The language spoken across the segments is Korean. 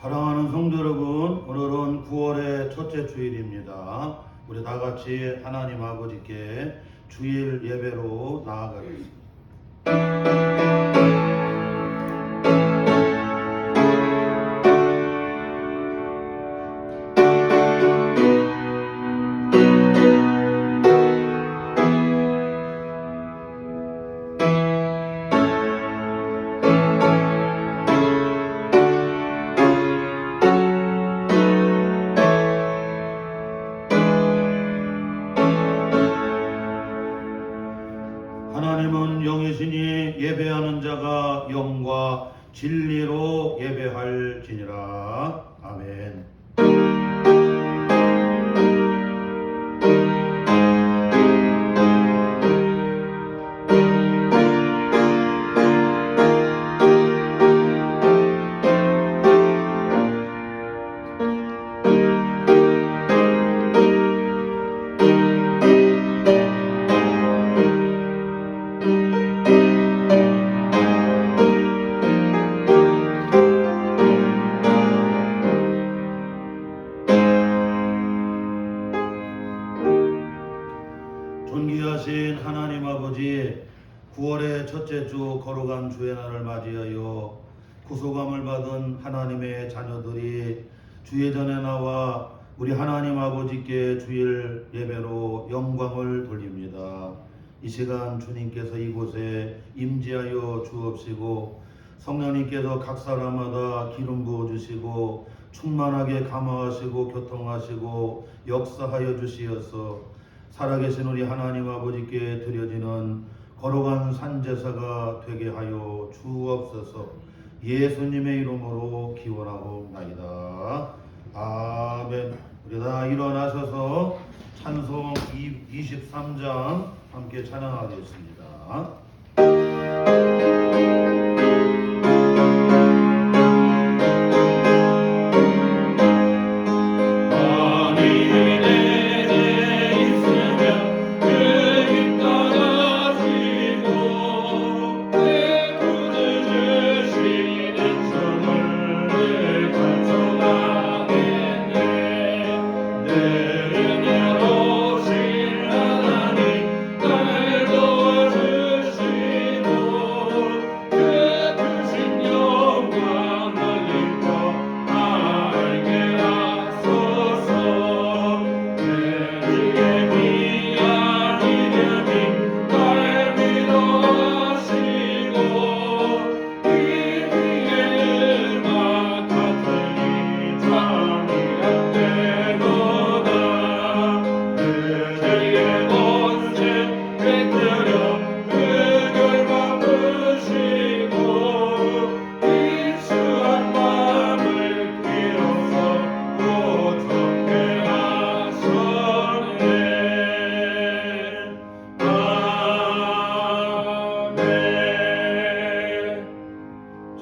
사랑하는 성도 여러분, 오늘은 9월의 첫째 주일입니다. 우리 다 같이 하나님 아버지께 주일 예배로 나아가겠습니다. 하나님은 영이시니 예배하는 자가 영과 진리로 예배할지니라. 아멘. 존귀하신 하나님 아버지, 9월의 첫째 주 거룩한 주의 날을 맞이하여 구속함을 받은 하나님의 자녀들이 주의 전에 나와 우리 하나님 아버지께 주일 예배로 영광을 돌립니다. 이 시간 주님께서 이곳에 임재하여 주옵시고 성령님께서 각 사람마다 기름 부어주시고 충만하게 감화하시고 교통하시고 역사하여 주시어서 살아계신 우리 하나님 아버지께 드려지는 거룩한 산제사가 되게 하여 주옵소서. 예수님의 이름으로 기원하옵나이다. 아멘. 우리 다 일어나셔서 찬송 23장 함께 찬양하겠습니다.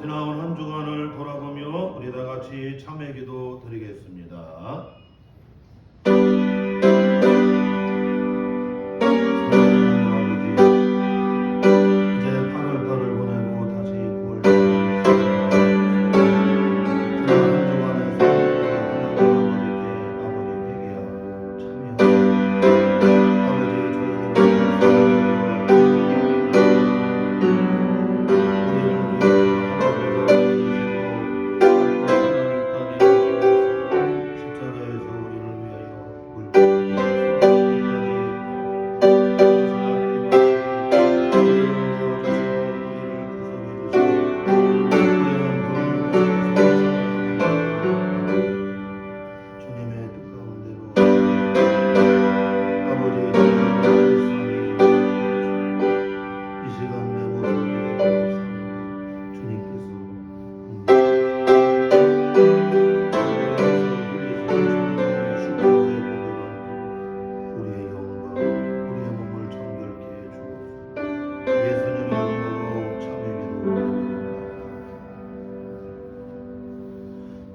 지나온 한 주간을 돌아보며 우리 다 같이 참회 기도 드리겠습니다.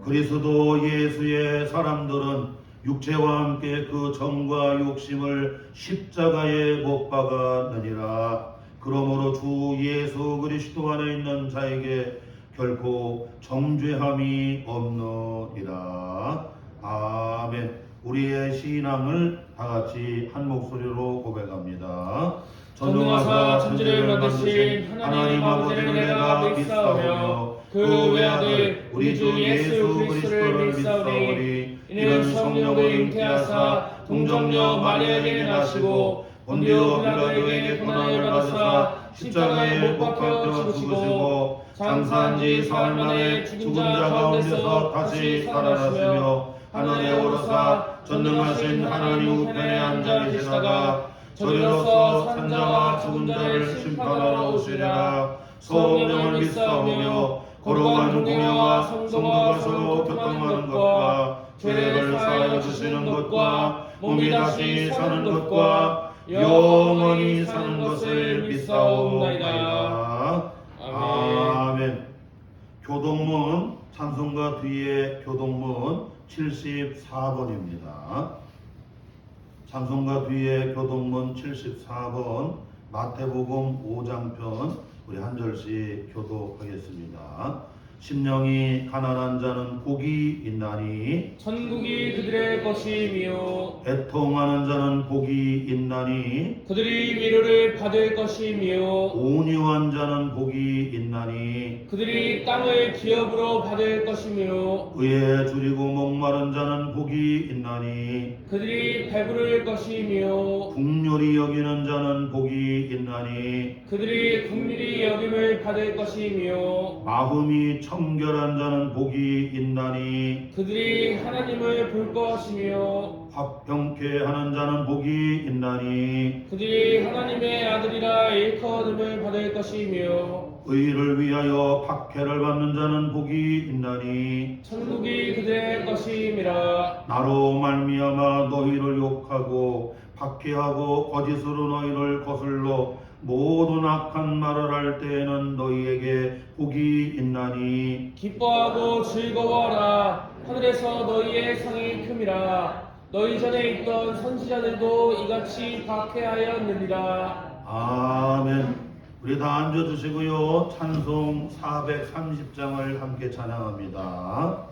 그리스도 예수의 사람들은 육체와 함께 그 정과 욕심을 십자가에 못 박았느니라. 그러므로 주 예수 그리스도 안에 있는 자에게 결코 정죄함이 없느니라. 아멘. 우리의 신앙을 다 같이 한 목소리로 고백합니다. 전능하사 천지를 만드신 하나님 아버지를 내가 믿사오며 그 외아들 우리 주 예수 그리스도를 믿사오니 이는 성령을 잉태하사 동정녀 마리아에게 나시고 본디오 빌라도에게 고난을 받으사 십자가에 못 박혀 죽으시고 장사한 지 사흘 만에 죽은 자 가운데서 다시 살아나시며 하늘에 오르사 전능하신 하나님 우편에 앉아 계시다가 저리로서 산자와 죽은 자를 심판하러 오시리라. 성령을 믿사오며 거룩한 공회와 성도가 서로 교통하는 것과 죄를 사하여 주시는 것과 몸이 다시 사는 것과 영원히 사는 것을 믿사옵나이다. 아멘. 교동문 찬송가 뒤에 교동문 74번입니다. 찬송가 뒤에 교동문 74번 마태복음 5장편 우리 한 절씩 교독하겠습니다. 심령이 가난한 자는 복이 있나니 천국이 그들의 것이며 애통하는 자는 복이 있나니 그들이 위로를 받을 것이며 온유한 자는 복이 있나니 그들이 땅을 기업으로 받을 것이며 의에 줄이고 목마른 자는 복이 있나니 그들이 배부를 것이며 국률이 여기는 자는 복이 있나니 그들이 국률이 여김을 받을 것이며 마음이 청결한 자는 복이 있나니 그들이 하나님을 볼 것이며 화평케 하는 자는 복이 있나니 그들이 하나님의 아들이라 일컬음을 받을 것이며 의를 위하여 박해를 받는 자는 복이 있나니 천국이 그들의 것임이라. 나로 말미암아 너희를 욕하고 박해하고 거짓으로 너희를 거슬러 모든 악한 말을 할 때에는 너희에게 복이 있나니 기뻐하고 즐거워하라. 하늘에서 너희의 상이 큼이라. 너희 전에 있던 선지자들도 이같이 박해하였느니라. 아멘. 우리 다 앉아주시고요. 찬송 430장을 함께 찬양합니다.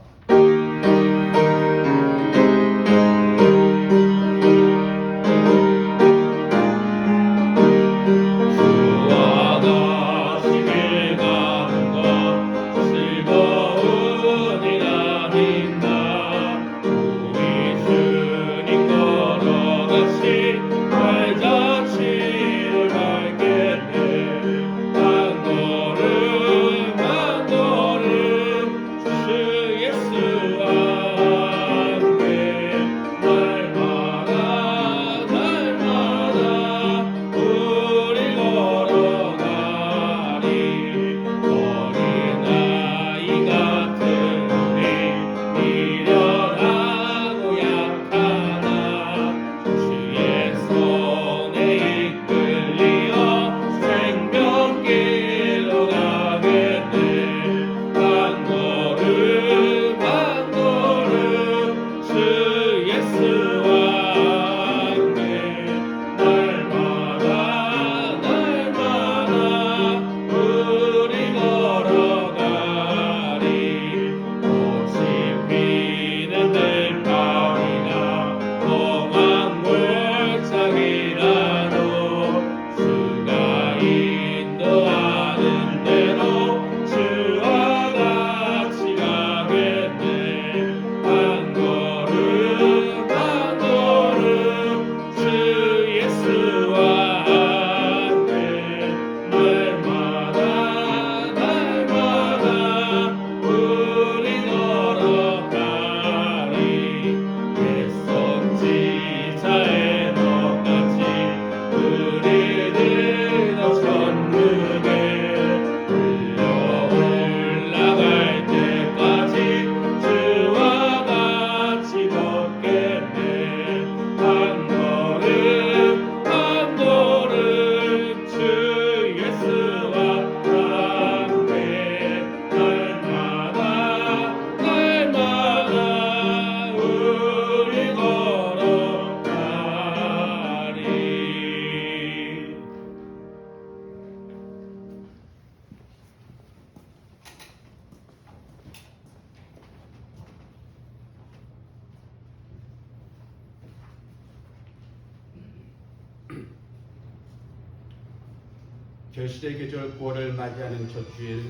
결실의 계절 9월을 맞이하는 첫 주일,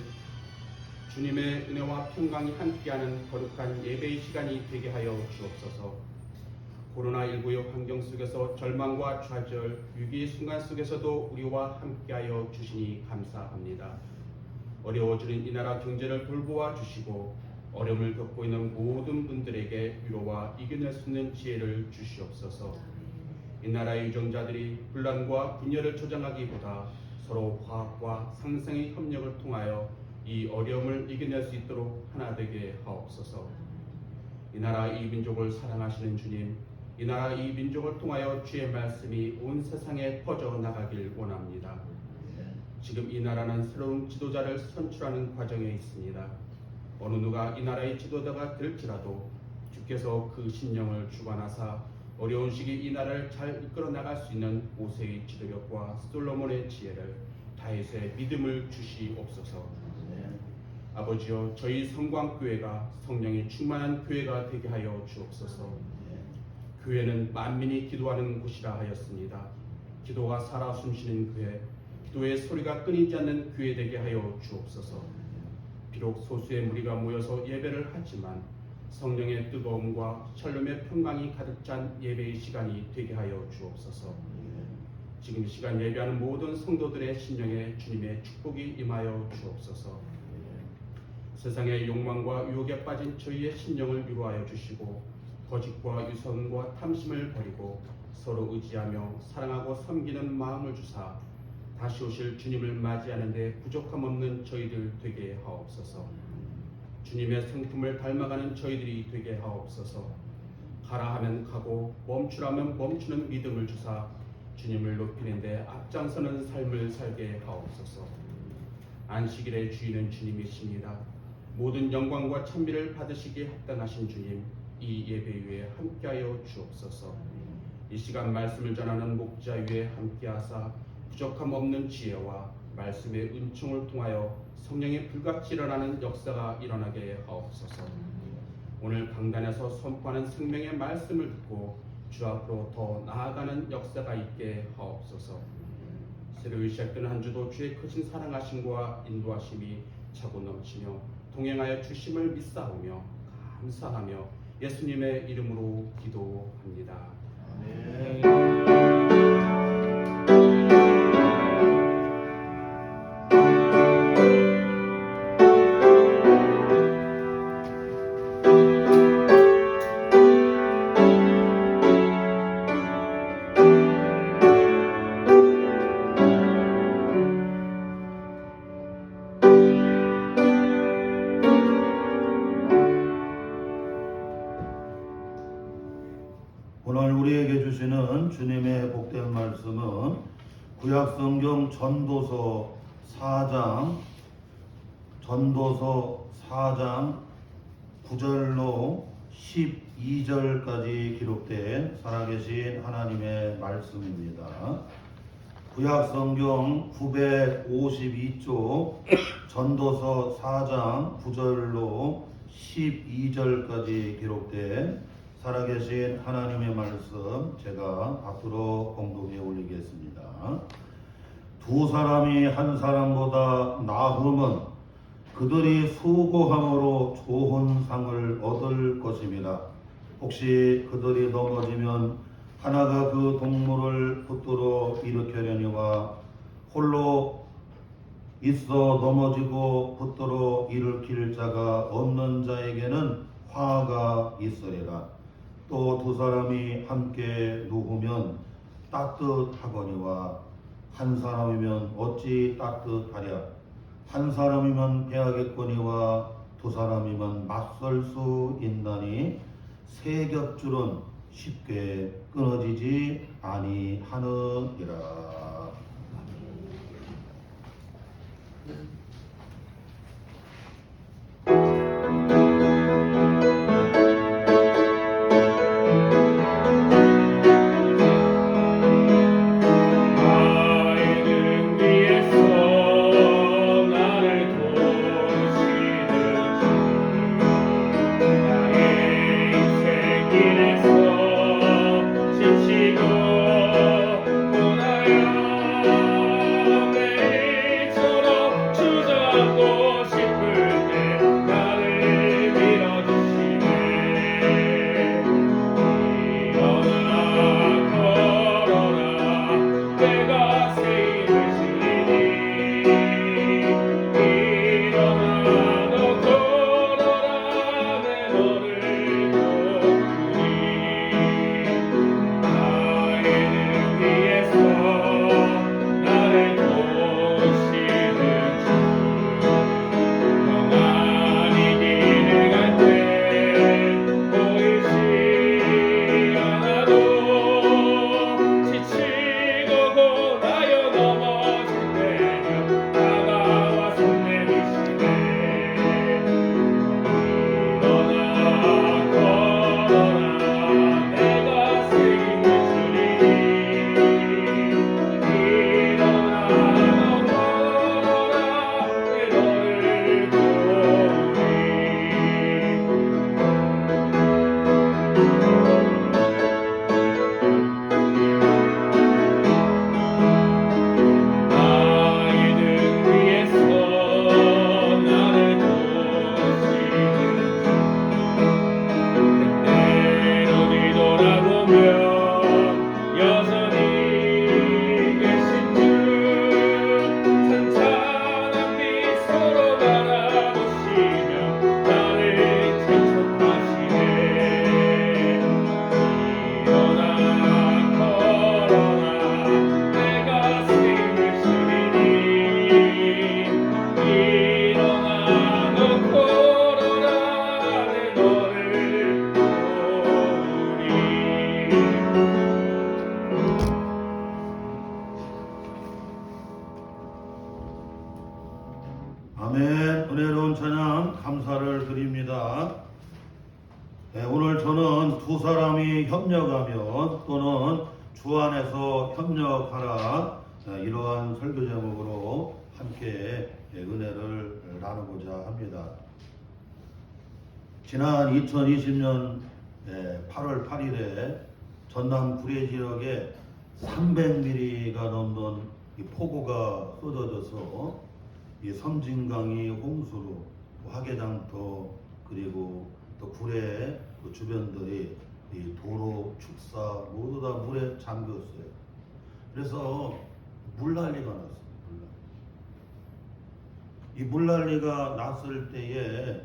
주님의 은혜와 평강이 함께하는 거룩한 예배의 시간이 되게 하여 주옵소서. 코로나19의 환경 속에서 절망과 좌절, 위기의 순간 속에서도 우리와 함께하여 주시니 감사합니다. 어려워지는 이 나라 경제를 돌보아 주시고 어려움을 겪고 있는 모든 분들에게 위로와 이겨낼 수 있는 지혜를 주시옵소서. 이 나라의 유정자들이 분란과 분열을 조장하기보다 서로 화합과 상생의 협력을 통하여 이 어려움을 이겨낼 수 있도록 하나 되게 하옵소서. 이 나라 이 민족을 사랑하시는 주님, 이 나라 이 민족을 통하여 주의 말씀이 온 세상에 퍼져 나가길 원합니다. 지금 이 나라는 새로운 지도자를 선출하는 과정에 있습니다. 어느 누가 이 나라의 지도자가 될지라도 주께서 그 신령을 주관하사 어려운 시기 이 나라를 잘 이끌어 나갈 수 있는 모세의 지도력과 솔로몬의 지혜를, 다윗의 믿음을 주시옵소서. 아버지여, 저희 성광교회가 성령이 충만한 교회가 되게 하여 주옵소서. 교회는 만민이 기도하는 곳이라 하였습니다. 기도가 살아 숨쉬는 교회, 기도의 소리가 끊이지 않는 교회 되게 하여 주옵소서. 비록 소수의 무리가 모여서 예배를 하지만 성령의 뜨거움과 샬롬의 평강이 가득 찬 예배의 시간이 되게 하여 주옵소서. 지금 이 시간 예배하는 모든 성도들의 심령에 주님의 축복이 임하여 주옵소서. 세상의 욕망과 유혹에 빠진 저희의 심령을 위로하여 주시고 거짓과 유선과 탐심을 버리고 서로 의지하며 사랑하고 섬기는 마음을 주사 다시 오실 주님을 맞이하는 데 부족함 없는 저희들 되게 하옵소서. 주님의 성품을 닮아가는 저희들이 되게 하옵소서. 가라 하면 가고 멈추라면 멈추는 믿음을 주사 주님을 높이는 데 앞장서는 삶을 살게 하옵소서. 안식일의 주인은 주님이십니다. 모든 영광과 찬미를 받으시기에 합당하신 주님, 이 예배 위에 함께하여 주옵소서. 이 시간 말씀을 전하는 목자 위에 함께하사 부족함 없는 지혜와 말씀의 은총을 통하여 성령의 불같이 일어나는 역사가 일어나게 하옵소서. 오늘 강단에서 선포하는 생명의 말씀을 듣고 주 앞으로 더 나아가는 역사가 있게 하옵소서. 새로이 시작되는 한 주도 주의 크신 사랑하심과 인도하심이 차고 넘치며 동행하여 주심을 믿사오며 감사하며 예수님의 이름으로 기도합니다. 오늘 우리에게 주시는 주님의 복된 말씀은 구약성경 전도서 4장 9절로 12절까지 기록된 살아계신 하나님의 말씀입니다. 구약성경 952쪽 전도서 4장 9절로 12절까지 기록된 살아계신 하나님의 말씀 제가 앞으로 공독해 올리겠습니다. 두 사람이 한 사람보다 나음은 그들이 수고함으로 좋은 상을 얻을 것입니다. 혹시 그들이 넘어지면 하나가 그 동물을 붙들어 일으키려니와 홀로 있어 넘어지고 붙들어 일으킬 자가 없는 자에게는 화가 있으리라. 또 두 사람이 함께 누우면 따뜻하거니와 한 사람이면 어찌 따뜻하랴. 한 사람이면 패하겠거니와 두 사람이면 맞설 수 있나니 세 겹줄은 쉽게 끊어지지 아니하느니라. 지치고 고나요 아멘. 은혜로운 찬양 감사를 드립니다. 오늘 저는 두 사람이 협력하면 또는 주 안에서 협력하라, 이러한 설교 제목으로 함께 은혜를 나누고자 합니다. 지난 2020년 8월 8일에 전남 구례 지역에 300mm가 넘는 이 폭우가 쏟아져서 이 섬진강이 홍수로 화개장터 그리고 또 구례 그 주변들이 이 도로 축사 모두 다 물에 잠겼어요. 그래서 물난리가 났어요. 이 물난리가 났을 때에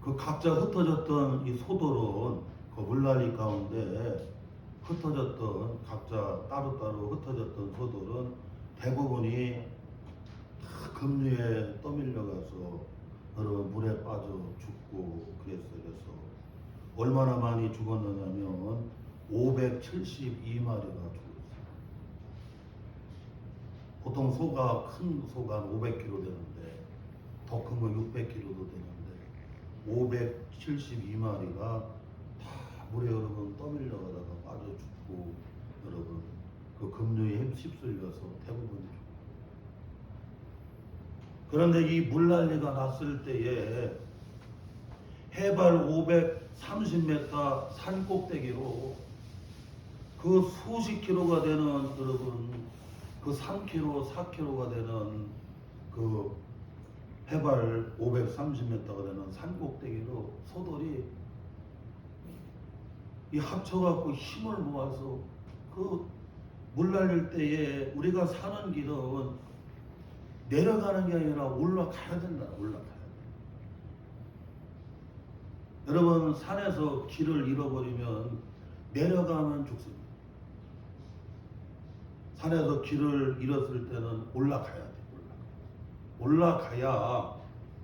그 각자 흩어졌던 이 소돌은 그 물난리 가운데 흩어졌던 각자 따로따로 흩어졌던 소돌은 대부분이 다 급류에 떠밀려가서 여러 물에 빠져 죽고 그랬어요. 그래서 얼마나 많이 죽었느냐면 572마리가 죽었어요. 보통 소가 큰 소가 한 500kg 되는데 더 큰 거 600kg도 되는데 572마리가 다 물에 여러분 떠밀려가다가 빠져 죽고 여러분 그 급류에 휩쓸려서 대부분 죽고. 그런데 이 물난리가 났을 때에 해발 530m 산 꼭대기로 그 수십 킬로가 되는 여러분 그 3km, 4km가 되는 그 해발 530m가 되는 산 꼭대기로 소돌이 이 합쳐갖고 힘을 모아서 그 물난릴 때에 우리가 사는 길은 내려가는 게 아니라 올라가야 된다. 올라가야 돼. 여러분 산에서 길을 잃어버리면 내려가면 죽습니다. 산에서 길을 잃었을 때는 올라가야 돼. 올라가야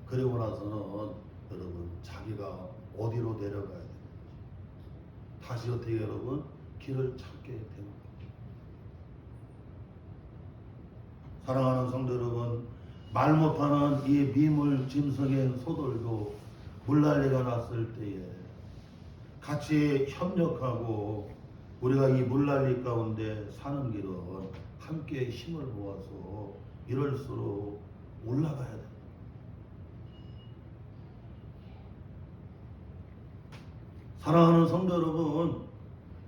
그리고 나서는 여러분 자기가 어디로 내려가야 돼. 다시 어떻게 여러분 길을 찾게 되는 거예요. 사랑하는 성도 여러분, 말 못하는 이 미물 짐승의 소돌도 물난리가 났을 때에 같이 협력하고 우리가 이 물난리 가운데 사는 길은 함께 힘을 모아서 이럴수록 올라가야 됩니다. 사랑하는 성도 여러분,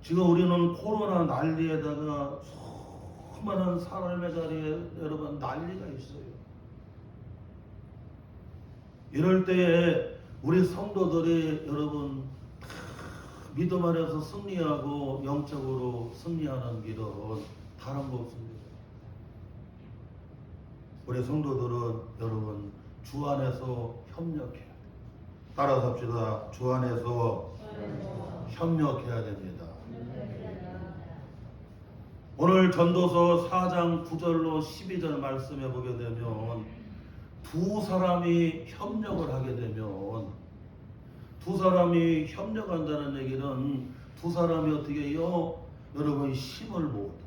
지금 우리는 코로나 난리에다가 수많은 사람의 자리에 여러분 난리가 있어요. 이럴 때에 우리 성도들이 여러분 믿음 안에서 승리하고 영적으로 승리하는 길은 다른 거 없습니다. 우리 성도들은 여러분 주 안에서 협력해야 돼요. 따라서 합시다. 주 안에서 협력해야 됩니다. 오늘 전도서 4장 9절로 12절 말씀해 보게 되면 두 사람이 협력을 하게 되면 두 사람이 협력한다는 얘기는 두 사람이 어떻게 해요? 여러분 힘을 모으다.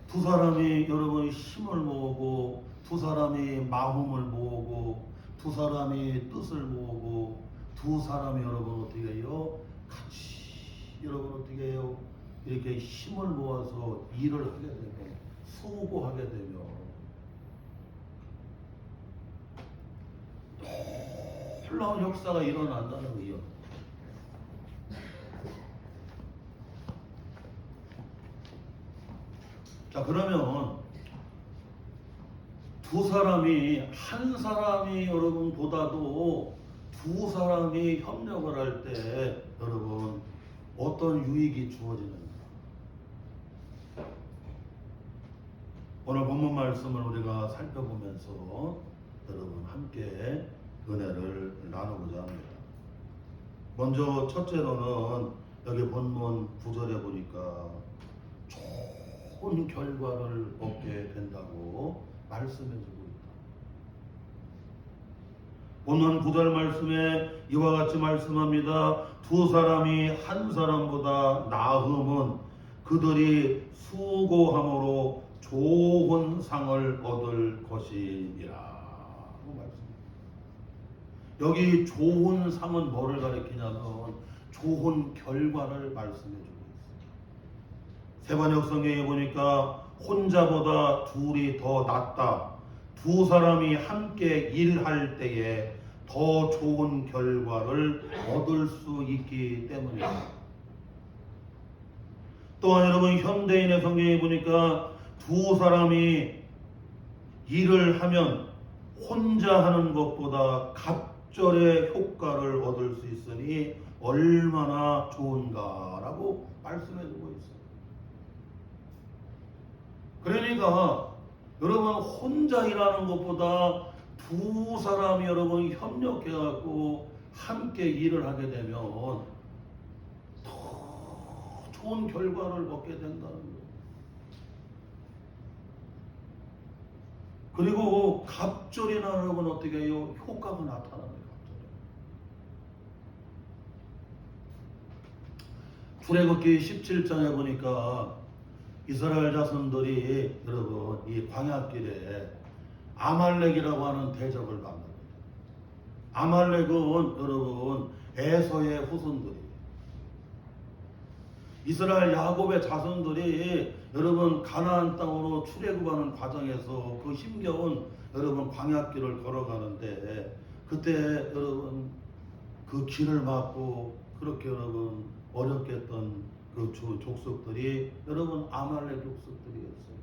두 사람이 여러분 힘을 모으고 두 사람이 마음을 모으고 두 사람이 뜻을 모으고 두 사람이 여러분 어떻게 해요? 같이 여러분 어떻게 해요? 이렇게 힘을 모아서 일을 하게 되면 수고하게 되면 놀라운 역사가 일어난다는 거예요. 자, 그러면 두 사람이 한 사람이 여러분보다도 두 사람이 협력을 할 때 여러분 어떤 유익이 주어지는가? 오늘 본문 말씀을 우리가 살펴보면서 여러분 함께 은혜를 나누고자 합니다. 먼저 첫째로는 여기 본문 9절에 보니까 좋은 결과를 얻게 된다고 말씀해주고 있다. 본문 9절 말씀에 이와 같이 말씀합니다. 두 사람이 한 사람보다 나음은 그들이 수고함으로 좋은 상을 얻을 것이니라. 여기 좋은 상은 뭐를 가리키냐면 좋은 결과를 말씀해 주고 있습니다. 세번역 성경에 보니까 혼자보다 둘이 더 낫다. 두 사람이 함께 일할 때에 더 좋은 결과를 얻을 수 있기 때문입니다. 또한 여러분 현대인의 성경에 보니까 두 사람이 일을 하면 혼자 하는 것보다 갑절의 효과를 얻을 수 있으니 얼마나 좋은가라고 말씀해주고 있어요. 그러니까 여러분 혼자 일하는 것보다 두 사람이 여러분 협력해갖고 함께 일을 하게 되면 더 좋은 결과를 얻게 된다는 거예요. 그리고 갑절이나 여러분 어떻게 해요? 효과가 나타납니다. 출애굽기 17장에 보니까 이스라엘 자손들이 여러분 이 광야길에 아말렉이라고 하는 대적을 만납니다. 아말렉은 여러분 에서의 후손들이에요. 이스라엘 야곱의 자손들이 여러분 가나안 땅으로 출애굽하는 과정에서 그 힘겨운 여러분 광야길을 걸어가는데 그때 여러분 그 길을 막고 그렇게 여러분 어렵게 했던 그 족속들이 여러분 아말렉 족속들이었어요.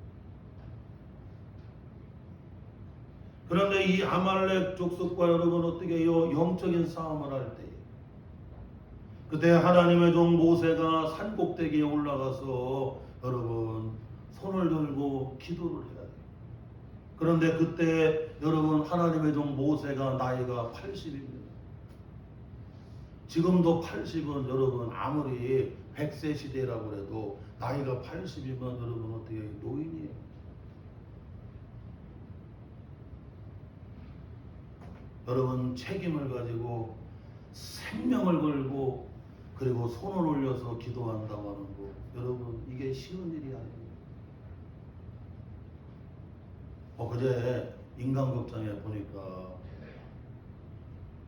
그런데 이 아말렉 족속과 여러분 어떻게 해요? 영적인 싸움을 할 때 그때 하나님의 종 모세가 산 꼭대기에 올라가서 여러분 손을 들고 기도를 해야 돼요. 그런데 그때 여러분 하나님의 종 모세가 나이가 80입니다. 지금도 80은 여러분 아무리 100세 시대라고 해도 나이가 80이면 여러분 어떻게 노인이에요. 여러분 책임을 가지고 생명을 걸고 그리고 손을 올려서 기도한다고 하는 거 여러분 이게 쉬운 일이 아닙니다. 그제 인간극장에 보니까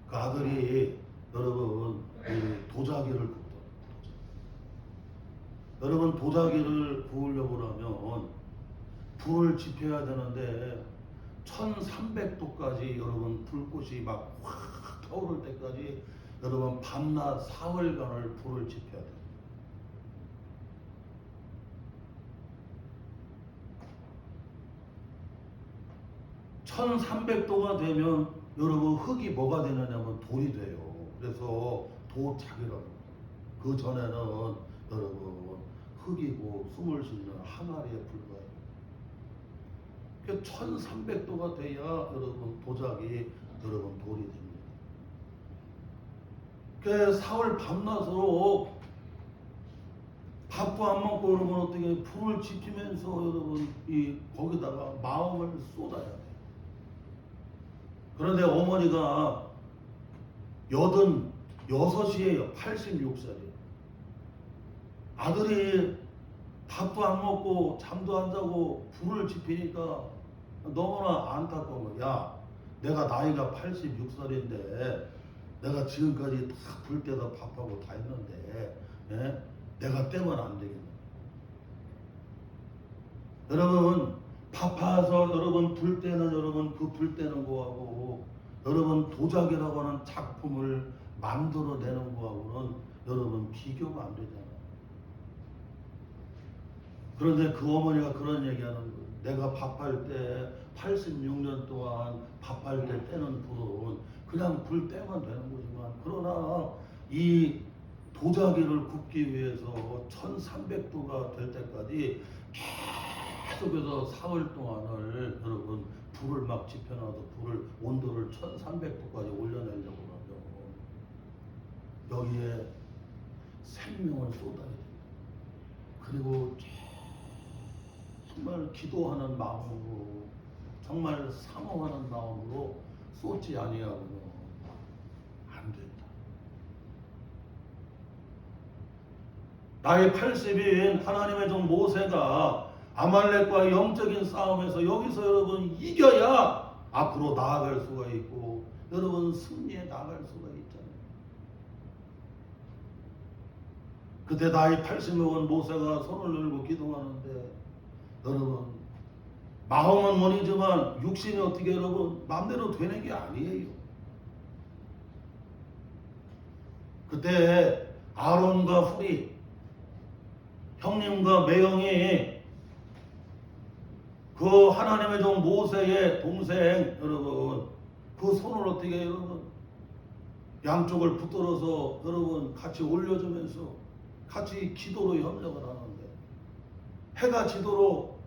그 아들이 여러분 도자기를 굽더라고요. 여러분 도자기를 구우려고 하면 불을 지펴야 되는데 1300도까지 여러분 불꽃이 막 확 타오를 때까지 여러분 밤낮 사흘간을 불을 지펴야 돼요. (1300도가) 되면 여러분 흙이 뭐가 되느냐면 돌이 돼요. 그래서 도자기라고. 그 전에는 여러분 흙이고 숨을 쉬는 항아리에 불과해요. 1300도가 돼야 여러분 도자기 여러분 돌이 됩니다. 그 사흘 밤낮으로 밥도 안 먹고 여러분 어떻게 불을 지피면서 여러분 이 거기다가 마음을 쏟아야 돼요. 그런데 어머니가 86이에요. 86살이에요. 아들이 밥도 안 먹고 잠도 안 자고 불을 지피니까 너무나 안타까운 거야. 야, 내가 나이가 86살인데 내가 지금까지 다 불 때다 밥하고 다 했는데 내가 떼면 안 되겠네. 여러분 바빠서 여러분 불 때는 여러분 그 불 때는 거하고 여러분 도자기라고 하는 작품을 만들어내는 거하고는 여러분 비교가 안 되잖아요. 그런데 그 어머니가 그런 얘기하는 거예요. 내가 밥할 때 86년 동안 밥할 때 떼는 불은 그냥 불 떼면 되는 거지만 그러나 이 도자기를 굽기 위해서 1300도가 될 때까지 계속해서 사흘 동안을 여러분 불을 막 지펴놔서 불을 온도를 1300도까지 올려내려고 하면 여기에 생명을 쏟아야 돼요. 그리고 정말 기도하는 마음으로 정말 사모하는 마음으로 쏟지 아니하고는 안 된다. 나이 80인 하나님의 종 모세가 아말렉과의 영적인 싸움에서 여기서 여러분 이겨야 앞으로 나아갈 수가 있고 여러분 승리에 나아갈 수가 있잖아요. 그때 나이 80 먹은 모세가 손을 들고 기도하는데 여러분 마음은 원이지만 육신이 어떻게 여러분 마음대로 되는 게 아니에요. 그때 아론과 훌이 형님과 매형이 그 하나님의 종 모세의 동생 여러분 그 손을 어떻게 여러분 양쪽을 붙들어서 여러분 같이 올려주면서 같이 기도로 협력을 하는데 해가 지도록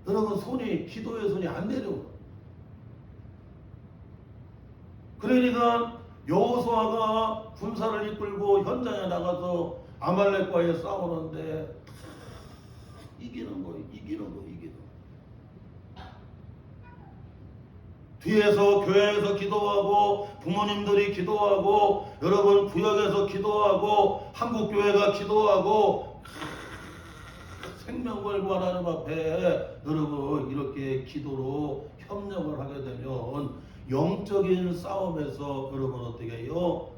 여러분 손이 기도의 손이 안 내려오고 그러니까 여호수아가 군사를 이끌고 현장에 나가서 아말렉과의 싸우는데 이기는 거예요. 뒤에서 교회에서 기도하고 부모님들이 기도하고 여러분 구역에서 기도하고 한국교회가 기도하고 생명 걸고 하나님 앞에 여러분 이렇게 기도로 협력을 하게 되면 영적인 싸움에서 여러분 어떻게 해요?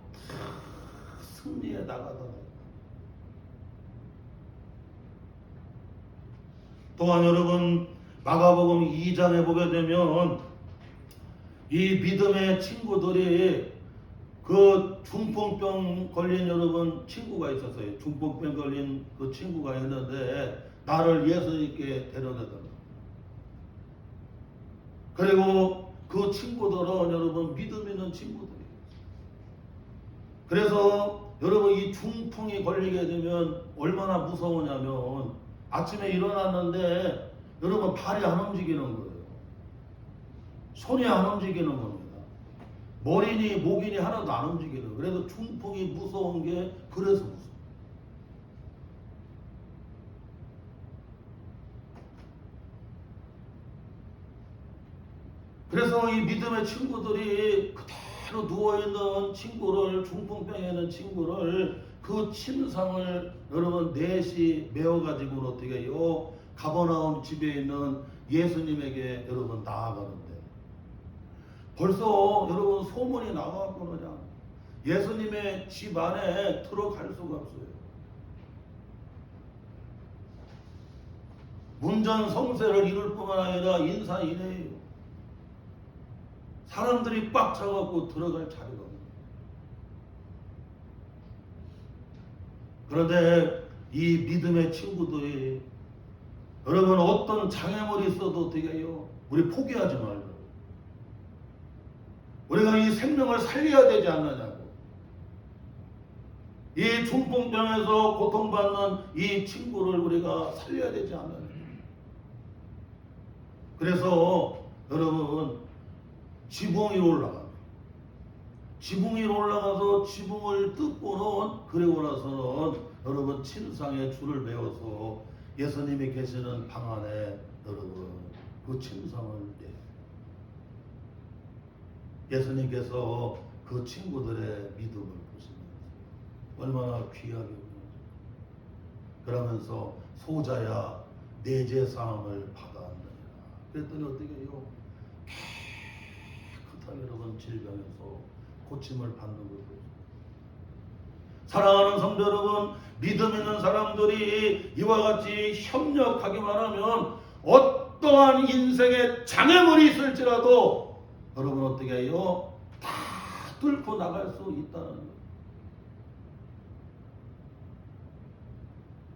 승리에 나가더라고요. 또한 여러분 마가복음 2장에 보게 되면 이 믿음의 친구들이 그 중풍병 걸린 여러분 친구가 있었어요. 중풍병 걸린 그 친구가 있는데 나를 예수님께 데려가더라. 그리고 그 친구들은 여러분 믿음 있는 친구들이에요. 그래서 여러분 이 중풍이 걸리게 되면 얼마나 무서우냐면 아침에 일어났는데 여러분 발이 안 움직이는 거예요. 손이 안 움직이는 겁니다. 머리니 목이니 하나도 안 움직이는 거예요. 그래서 중풍이 무서운 게 그래서 무서워요. 그래서 이 믿음의 친구들이 그대로 누워있는 친구를 중풍병에 있는 친구를 그 침상을 여러분 넷이 메어가지고 어떻게 해요? 가버나움 집에 있는 예수님에게 여러분 나아가는데 벌써 여러분 소문이 나가고 그러냐 예수님의 집 안에 들어갈 수가 없어요. 문전성쇠를 이룰 뿐만 아니라 인산인해예요. 사람들이 꽉 차갖고 들어갈 자리가 없는. 그런데 이 믿음의 친구들이 여러분 어떤 장애물이 있어도 어떻게 해요? 우리 포기하지 말고 우리가 이 생명을 살려야 되지 않느냐고. 이 중풍병에서 고통받는 이 친구를 우리가 살려야 되지 않느냐고. 그래서 여러분 지붕 위로 올라가요. 지붕 위로 올라가서 지붕을 뜯고는 그리고 나서는 여러분 침상에 줄을 메어서 예수님이 계시는 방 안에 여러분 그 침상을 내요. 예수님께서 그 친구들의 믿음을 보시면서 얼마나 귀하게 그러면서 소자야 내 제사함을 받아왔느니라. 그랬더니 어떻게 해요? 깨끗하게 여러분 질병에서 고침을 받는 거예요. 사랑하는 성도 여러분, 믿음 있는 사람들이 이와 같이 협력하기만 하면 어떠한 인생의 장애물이 있을지라도 여러분 어떻게 해요? 다 뚫고 나갈 수 있다는 거예요.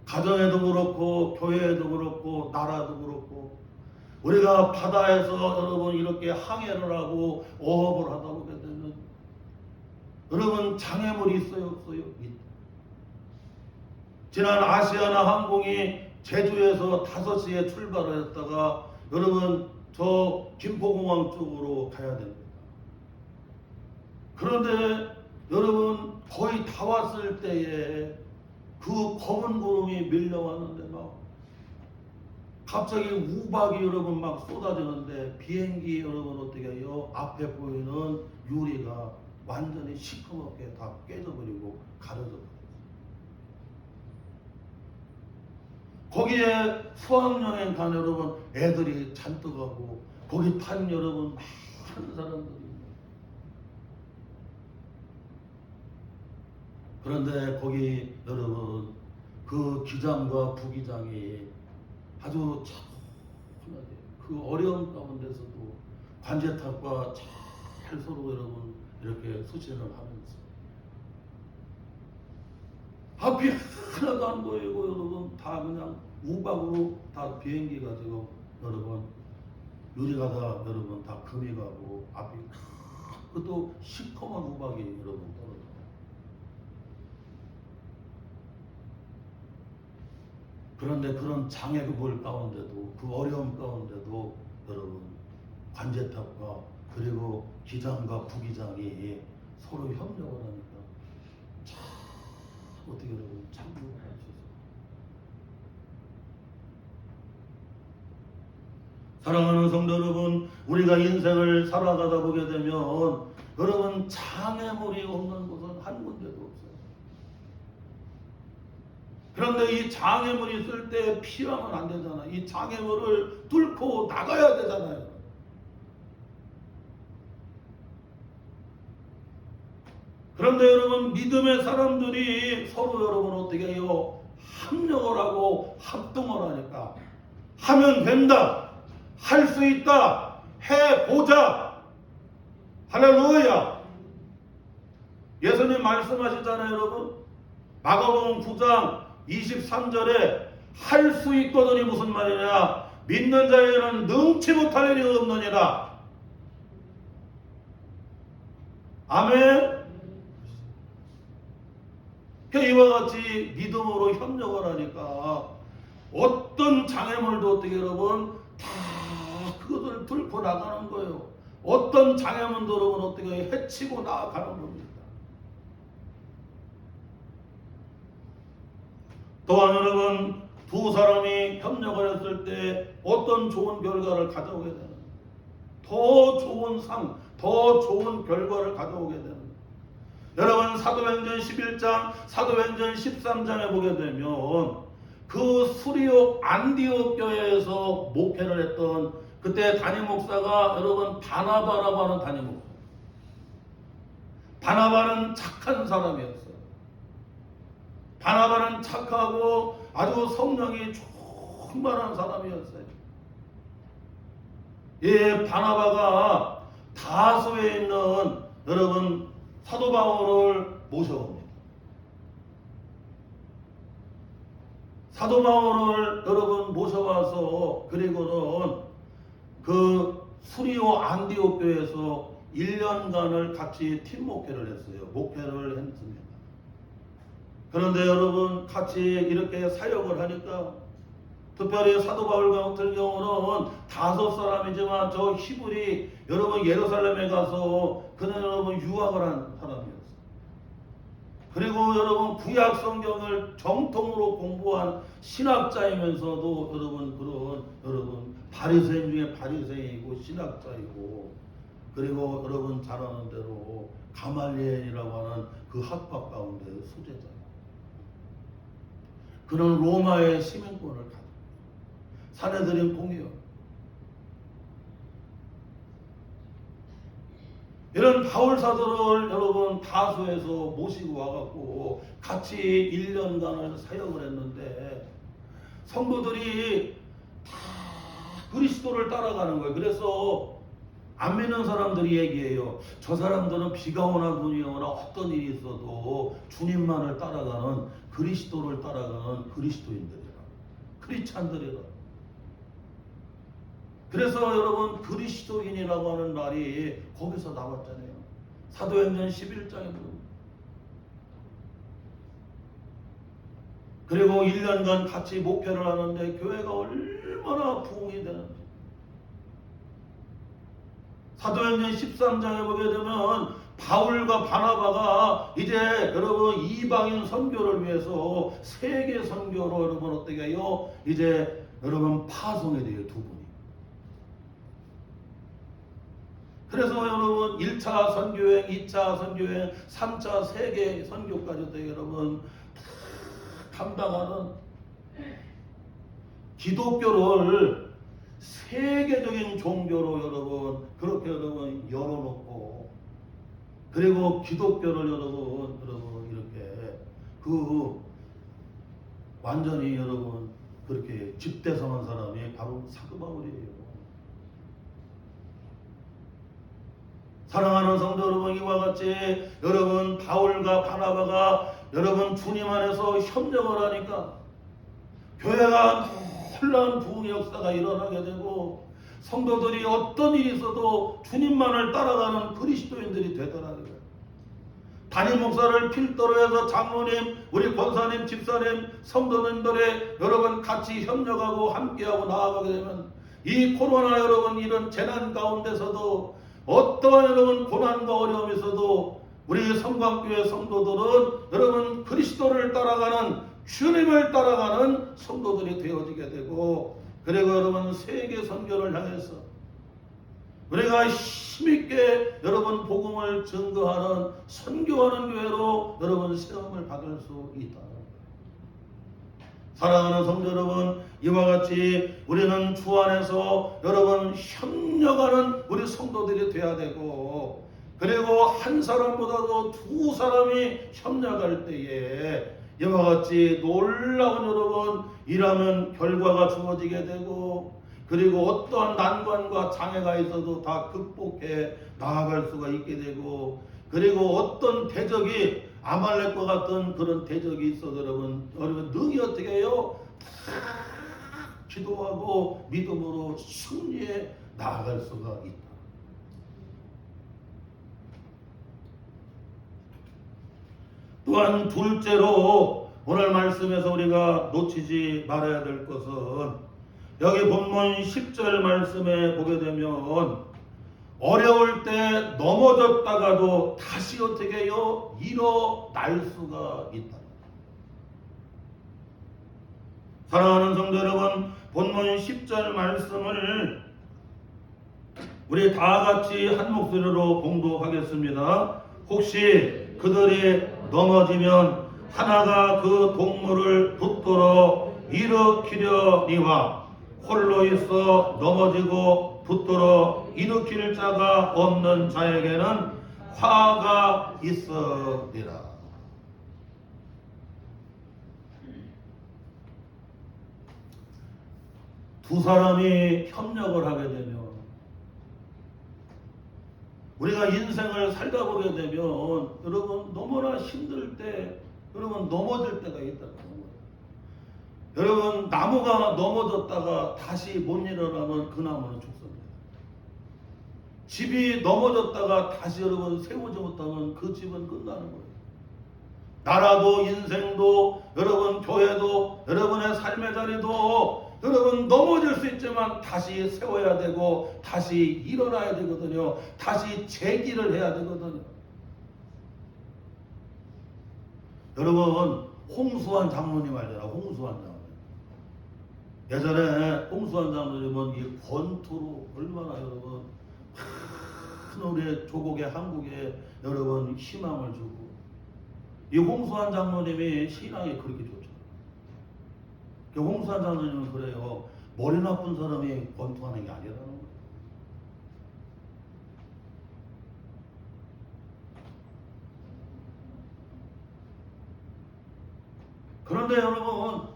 가정에도 그렇고 교회에도 그렇고 나라도 그렇고 우리가 바다에서 여러분 이렇게 항해를 하고 어업을 하다 보게 되면 여러분 장애물이 있어요 없어요? 있다. 지난 아시아나 항공이 제주에서 5시에 출발을 했다가 여러분 저 김포공항 쪽으로 가야 됩니다. 그런데 여러분 거의 다 왔을 때에 그 검은 구름이 밀려왔는데 막 갑자기 우박이 여러분 막 쏟아지는데 비행기 여러분 어떻게 해요? 앞에 보이는 유리가 완전히 시커멓게 다 깨져버리고 가려져버렸어요. 거기에 수학여행 간 여러분 애들이 잔뜩 하고 거기 탄 여러분 많은 사람들이. 그런데 거기 여러분 그 기장과 부기장이 아주 차분하게 그 어려움 가운데서도 관제탑과 잘 서로 여러분 이렇게 수신을 하면서 앞이 하나도 안 보이고 여러분 다 그냥 우박으로 다 비행기가 지금 여러분 유리가 다 여러분 다 금이 가고 앞이 그것도 시커먼 우박이 여러분 떨어져요. 그런데 그런 장애물 가운데도 그 어려움 가운데도 여러분 관제탑과 그리고 기장과 부기장이 서로 협력을 하니까 참 어떻게 여러분 참고할 수 있어요. 사랑하는 성도 여러분, 우리가 인생을 살아가다 보게 되면 여러분 장애물이 없는 곳은 한 군데도 없어요. 그런데 이 장애물이 있을 때 피하면 안 되잖아요. 이 장애물을 뚫고 나가야 되잖아요. 그런데 여러분 믿음의 사람들이 서로 여러분 어떻게 해요? 합력을 하고 합동을 하니까 하면 된다. 할 수 있다. 해보자. 할렐루야. 예수님 말씀하시잖아요 여러분. 마가복음 9장 23절에 할 수 있거든이 무슨 말이냐. 믿는 자에게는 능치 못할 일이 없느니라. 아멘. 이와 같이 믿음으로 협력을 하니까 어떤 장애물도 어떻게 여러분 다 그것을 뚫고 나가는 거예요. 어떤 장애물도 여러분 어떻게 해치고 나가는 겁니다. 또한 여러분 두 사람이 협력을 했을 때 어떤 좋은 결과를 가져오게 되는, 더 좋은 상, 더 좋은 결과를 가져오게 되는. 여러분 사도행전 11장, 사도행전 13장에 보게 되면 그 수리옥 안디옥 교회에서 목회를 했던 그때 담임 목사가 여러분 바나바라고 하는 담임 목사. 바나바는 착한 사람이었어요. 바나바는 착하고 아주 성령이 충만한 사람이었어요. 이 바나바가 다소에 있는 여러분 사도 바울을 모셔옵니다. 사도 바울을 여러분 모셔와서 그리고는 그 수리오 안디옥 교회에서 1년간을 같이 팀 목회를 했어요. 목회를 했습니다. 그런데 여러분 같이 이렇게 사역을 하니까 특별히 사도 바울 같은 경우는 5사람이지만 저 히브리 여러분 예루살렘에 가서 그는 여러분 유학을 한 사람이었어요. 그리고 여러분 구약 성경을 정통으로 공부한 신학자이면서도 여러분 그런 여러분 바리새인 중에 바리새인이고 신학자이고 그리고 여러분 잘 아는 대로 가말리엘이라고 하는 그 학파 가운데 수제자예요. 그는 로마의 시민권을 가지고 사내들인 공이요. 이런 바울 사도를 여러분 다소에서 모시고 와갖고 같이 1년간을 사역을 했는데 성도들이 다 그리스도를 따라가는 거예요. 그래서 안 믿는 사람들이 얘기해요. 저 사람들은 비가 오나 눈이 오나 어떤 일이 있어도 주님만을 따라가는 그리스도를 따라가는 그리스도인들이라. 크리스찬들이라. 그래서 여러분 그리스도인이라고 하는 말이 거기서 나왔잖아요. 사도행전 11장에 보면. 그리고 1년간 같이 목회를 하는데 교회가 얼마나 부흥이 되는지. 사도행전 13장에 보게 되면 바울과 바나바가 이제 여러분 이방인 선교를 위해서 세계 선교로 여러분 어떻게 해요? 이제 여러분 파송이 돼요. 두 분이. 그래서 여러분 1차 선교행, 2차 선교행, 3차 세계 선교까지도 여러분 감당하는 기독교를 세계적인 종교로 여러분 그렇게 여러분 열어놓고 그리고 기독교를 여러분 이렇게 그 완전히 여러분 그렇게 집대성한 사람이 바로 사도 바울이에요. 사랑하는 성도 여러분, 이와 같이 여러분 바울과 바나바가 여러분 주님 안에서 협력을 하니까 교회가 놀라운 부흥의 역사가 일어나게 되고 성도들이 어떤 일이 있어도 주님만을 따라가는 그리스도인들이 되더라고요. 담임 목사를 필두로 해서 장로님, 우리 권사님, 집사님, 성도님들의 여러분 같이 협력하고 함께하고 나아가게 되면 이 코로나 여러분 이런 재난 가운데서도 어떠한 여러분 고난과 어려움이 있어도 우리 성광교회 성도들은 여러분 그리스도를 따라가는 주님을 따라가는 성도들이 되어지게 되고 그리고 여러분 세계 선교를 향해서 우리가 힘있게 여러분 복음을 증거하는 선교하는 교회로 여러분 세움을 받을 수 있다. 사랑하는 성도 여러분, 이와 같이 우리는 주 안에서 여러분 협력하는 우리 성도들이 되어야 되고 그리고 한 사람보다도 두 사람이 협력할 때에 이와 같이 놀라운 여러분 일하면 결과가 주어지게 되고 그리고 어떠한 난관과 장애가 있어도 다 극복해 나아갈 수가 있게 되고 그리고 어떤 대적이 아말렉과 같은 그런 대적이 있어도 여러분 능히 어떻게 해요? 기도하고 믿음으로 승리해 나아갈 수가 있다. 또한 둘째로 오늘 말씀에서 우리가 놓치지 말아야 될 것은 여기 본문 10절 말씀에 보게 되면 어려울 때 넘어졌다가도 다시 어떻게 해요? 일어날 수가 있다. 사랑하는 성도 여러분, 본문 10절 말씀을 우리 다 같이 한 목소리로 봉독하겠습니다. 혹시 그들이 넘어지면 하나가 그 동물을 붙들어 일으키려니와 홀로 있어 넘어지고 붙들어 일으킬 자가 없는 자에게는 화가 있으리라. 두 사람이 협력을 하게 되면 우리가 인생을 살다 보게 되면 여러분 너무나 힘들 때 여러분 넘어질 때가 있다는 거예요. 여러분 나무가 넘어졌다가 다시 못 일어나면 그 나무는 죽습니다. 집이 넘어졌다가 다시 여러분 세우지 못하면 그 집은 끝나는 거예요. 나라도 인생도 여러분 교회도 여러분의 삶의 자리도 여러분 넘어질 수 있지만 다시 세워야 되고 다시 일어나야 되거든요. 다시 재기를 해야 되거든요. 여러분 홍수환 장로님 알잖아. 홍수환 장로님. 예전에 홍수환 장로님은 이 권투로 얼마나 여러분 큰 우리 조국의 한국에 여러분 희망을 주고 이 홍수환 장로님이 신앙이 그렇게 좋죠. 홍수환 장로님은 그래요. 머리 나쁜 사람이 권투하는 게 아니라는 거예요. 그런데 여러분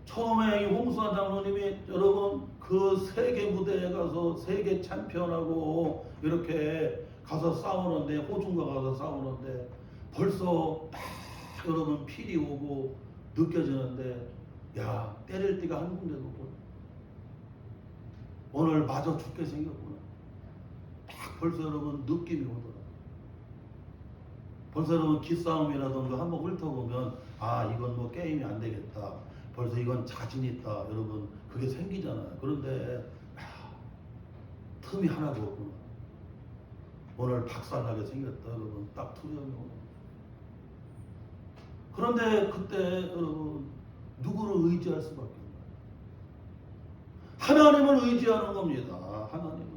처음에 이 홍수환 장로님이 여러분 그 세계 무대에 가서 세계 챔피언하고 이렇게 가서 싸우는데 호중과 가서 싸우는데 벌써 딱 여러분 필이 오고 느껴지는데 야 때릴 띠가 한 군데도 없구나. 오늘 맞아 죽게 생겼구나. 딱 벌써 여러분 느낌이 오더라. 벌써 여러분 기싸움이라던가 한번 훑어보면 아 이건 뭐 게임이 안 되겠다. 벌써 이건 자신 있다. 여러분 그게 생기잖아요. 그런데 틈이 하나도 없구나. 오늘 박살나게 생겼다. 여러분 딱 투명이 오네. 그런데 그때 여러분 누구를 의지할 수밖에 없나요? 하나님을 의지하는 겁니다. 하나님을.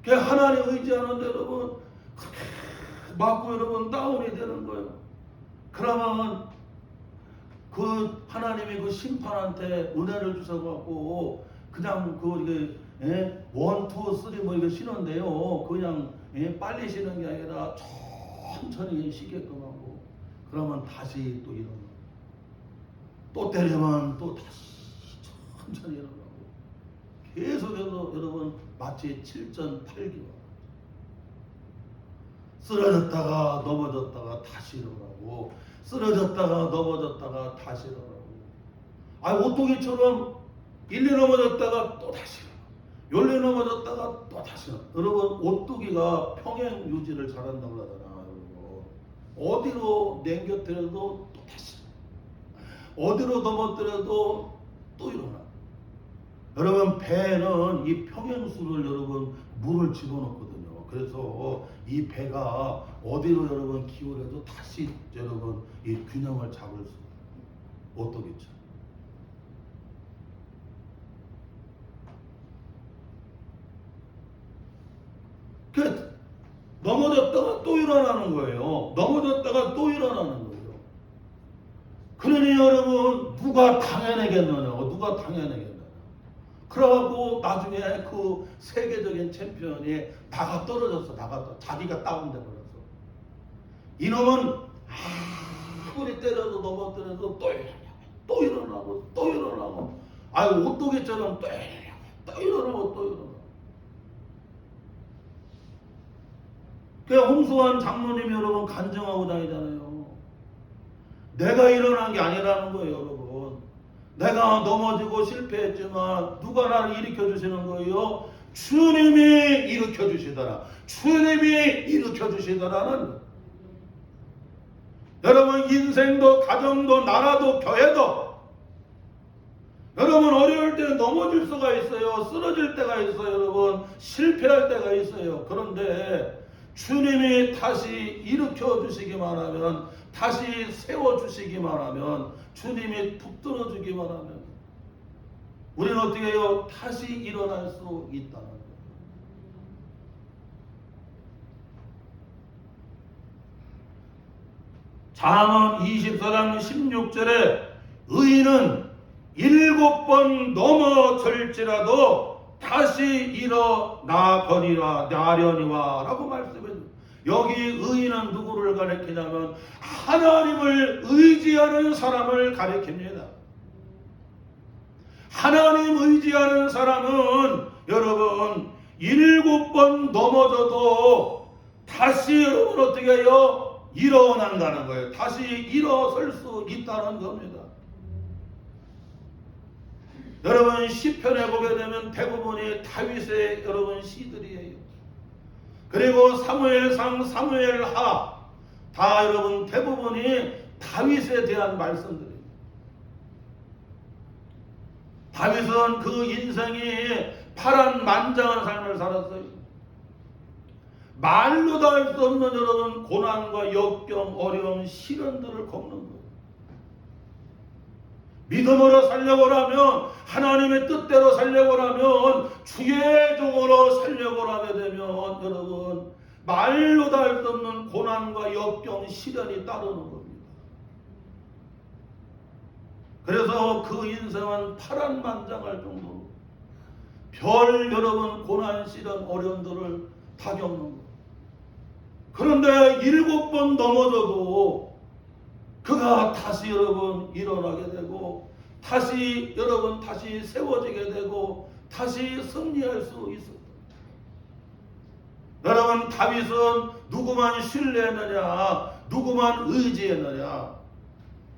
그 하나님 의지하는데 여러분 맞고 여러분 다운이 되는 거예요. 그러면 그 하나님이 그 심판한테 은혜를 주셔갖고 그냥 그 이게 원, 투, 쓰리 뭐 이거 쉬는데요. 그냥 빨리 쉬는 게 아니라 천천히 쉬게끔 하고 그러면 다시 또 일어나. 또 때리면 또 다시 천천히 일어나고 계속해서 여러분 마치 7전 8기와 쓰러졌다가 넘어졌다가 다시 일어나고 쓰러졌다가 넘어졌다가 다시 일어나고 오토기처럼 1, 2 넘어졌다가 또 다시 일어나고 1, 2 넘어졌다가 또 다시 일어나고 여러분 오토기가 평행 유지를 잘한다고 하잖아요. 어디로 냉겨뜨려도 또 다시 어디로 넘어뜨려도 또 일어나. 여러분 배는 이 평행수를 여러분 물을 집어넣거든요. 그래서 이 배가 어디로 여러분 기울여도 다시 여러분 이 균형을 잡을 수 어떻겠죠? 넘어졌다가 또 일어나는 거예요. 넘어졌다가 또 일어나는 거예요. 그러니 여러분 누가 당해내겠느냐? 누가 당해내겠느냐? 그러고 나중에 그 세계적인 챔피언이 나가 떨어졌어. 자기가 다운돼 버렸어. 이놈은 아무리 때려도 넘어뜨려도 또 일어나고 또 일어나고 오토기처럼 또 일어나고 또 일어나고. 그 홍수환 장로님이 여러분 간증하고 다니잖아요. 내가 일어난 게 아니라는 거예요, 여러분. 내가 넘어지고 실패했지만 누가 나를 일으켜 주시는 거예요? 주님이 일으켜 주시더라. 주님이 일으켜 주시더라는. 여러분 인생도 가정도 나라도 교회도 여러분 어려울 때 넘어질 수가 있어요. 쓰러질 때가 있어요. 여러분 실패할 때가 있어요. 그런데 주님이 다시 일으켜 주시기만 하면 다시 세워주시기만 하면 주님이 붙들어 주기만 하면 우리는 어떻게 해요? 다시 일어날 수 있다는 거예요. 잠언 24장 16절에 의인은 7번 넘어질지라도 다시 일어나거니와 나려니와 라고 말씀해요. 여기 의인은 누구를 가리키냐면 하나님을 의지하는 사람을 가리킵니다. 하나님 의지하는 사람은 여러분 7번 넘어져도 다시 여러분 어떻게 해요? 일어난다는 거예요. 다시 일어설 수 있다는 겁니다. 여러분 시편에 보게 되면 대부분이 다윗의 여러분 시들이에요. 그리고 사무엘상, 사무엘하 다 여러분 대부분이 다윗에 대한 말씀들이에요. 다윗은 그 인생이 파란만장한 삶을 살았어요. 말로도 할 수 없는 여러분 고난과 역경, 어려움, 시련들을 겪는 거예요. 믿음으로 살려고 하면 하나님의 뜻대로 살려고 하면 주의 종으로 살려고 하게 되면 여러분 말로도 할 수 없는 고난과 역경, 시련이 따르는 겁니다. 그래서 그 인생은 파란만장할 정도로 별 여러분 고난, 시련, 어려움들을 다 겪는 거예요. 그런데 7번 넘어져도 그가 다시 여러분 일어나게 되고 다시 여러분 다시 세워지게 되고 다시 승리할 수 있었다. 여러분 다윗은 누구만 신뢰했느냐? 누구만 의지했느냐?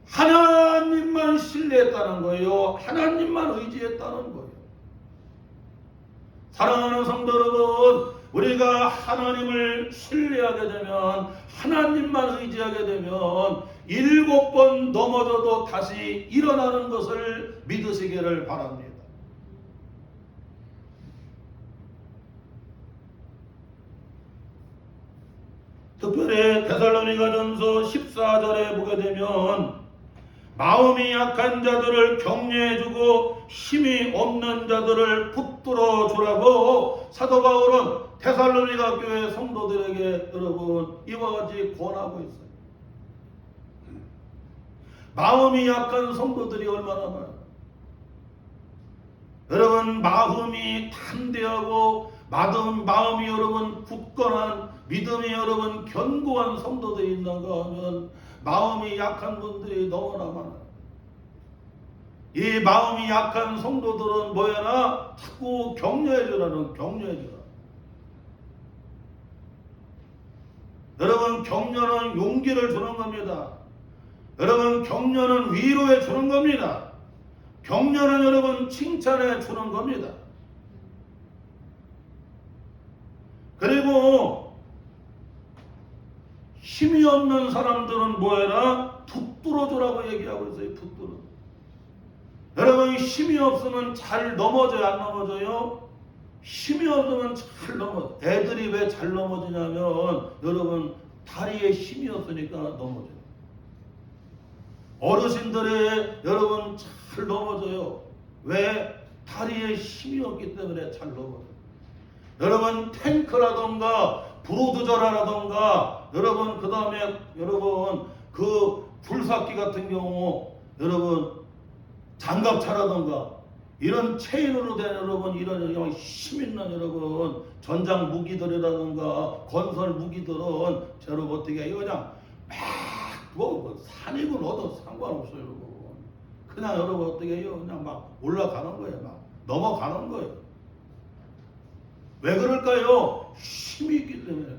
하나님만 신뢰했다는 거예요. 하나님만 의지했다는 거예요. 사랑하는 성도 여러분, 우리가 하나님을 신뢰하게 되면 하나님만 의지하게 되면 7번 넘어져도 다시 일어나는 것을 믿으시기를 바랍니다. 특별히 데살로니가전서 14절에 보게 되면 마음이 약한 자들을 격려해주고 힘이 없는 자들을 붙들어 주라고 사도 바울은 데살로니가 교회 성도들에게 여러분 이와 같이 권하고 있어요. 마음이 약한 성도들이 얼마나 많아요. 여러분, 마음이 담대하고 마음이 여러분 굳건한, 믿음이 여러분 견고한 성도들이 있는가 하면 마음이 약한 분들이 너무나 많아요. 이 마음이 약한 성도들은 뭐야나 자꾸 격려해주라는, 격려해주라. 여러분, 격려는 용기를 주는 겁니다. 여러분, 격려는 위로해 주는 겁니다. 격려는 여러분 칭찬해 주는 겁니다. 그리고 힘이 없는 사람들은 뭐해라? 붙들어주라고 얘기하고 있어요. 붙들어. 여러분, 힘이 없으면 잘 넘어져요? 안 넘어져요? 힘이 없으면 잘 넘어져. 애들이 왜 잘 넘어지냐면 여러분, 다리에 힘이 없으니까 넘어져요. 어르신들이 여러분 잘 넘어져요. 왜? 다리에 힘이 없기 때문에 잘 넘어져요. 여러분, 탱크라던가 브로드저라던가 여러분, 그 다음에 여러분 그 굴삭기 같은 경우 여러분 장갑차라던가 이런 체인으로 된 여러분 이런 힘 있는 여러분 전장 무기들이라든가 건설 무기들은 여러분 어떻게 해요? 그냥 뭐 산이고 너도 상관없어요. 여러분. 그냥 여러분 어떻게 해요? 그냥 막 올라가는 거예요. 막 넘어가는 거예요. 왜 그럴까요? 힘이 있기 때문에.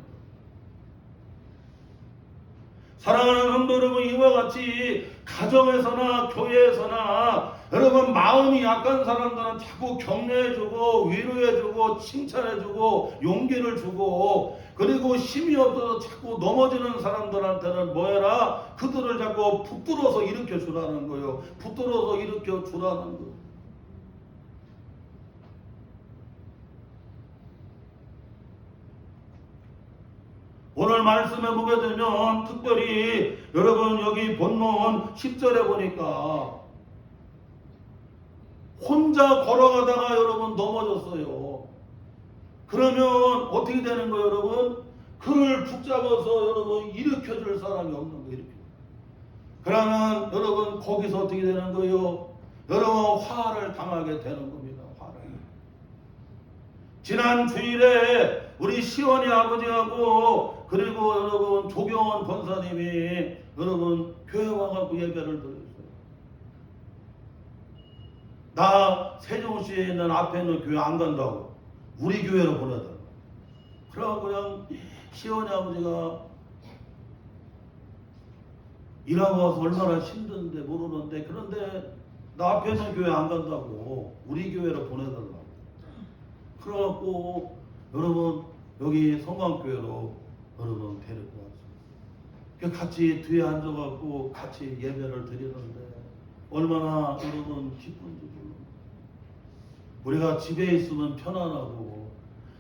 사랑하는 성도 여러분, 이와 같이 가정에서나 교회에서나 여러분 마음이 약한 사람들은 자꾸 격려해주고 위로해주고 칭찬해주고 용기를 주고, 그리고 힘이 없어서 자꾸 넘어지는 사람들한테는 뭐해라? 그들을 자꾸 붙들어서 일으켜 주라는 거예요. 붙들어서 일으켜 주라는 거예요. 오늘 말씀해 보게 되면 특별히 여러분 여기 본문 10절에 보니까 혼자 걸어가다가 여러분 넘어졌어요. 그러면 어떻게 되는 거예요, 여러분? 그를 붙잡아서 여러분 일으켜줄 사람이 없는 거예요. 그러면 여러분 거기서 어떻게 되는 거예요? 여러분 화를 당하게 되는 겁니다. 화를. 지난 주일에 우리 시원이 아버지하고 그리고 여러분 조경원 권사님이 여러분 교회 와갖고 예배를 드렸어요. 나 세종시에 있는 앞에 있는 교회 안 간다고 우리 교회로 보내달라. 그래갖고 그냥 시원이 아버지가 일하고 와서 얼마나 힘든데 모르는데, 그런데 나 앞에 있는 교회 안 간다고 우리 교회로 보내달라고. 그래갖고 여러분 여기 성광교회로 여러분 데리고 왔어요. 같이 뒤에 앉아갖고 같이 예배를 드리는데 얼마나 여러분 기쁜지 몰라요. 우리가 집에 있으면 편안하고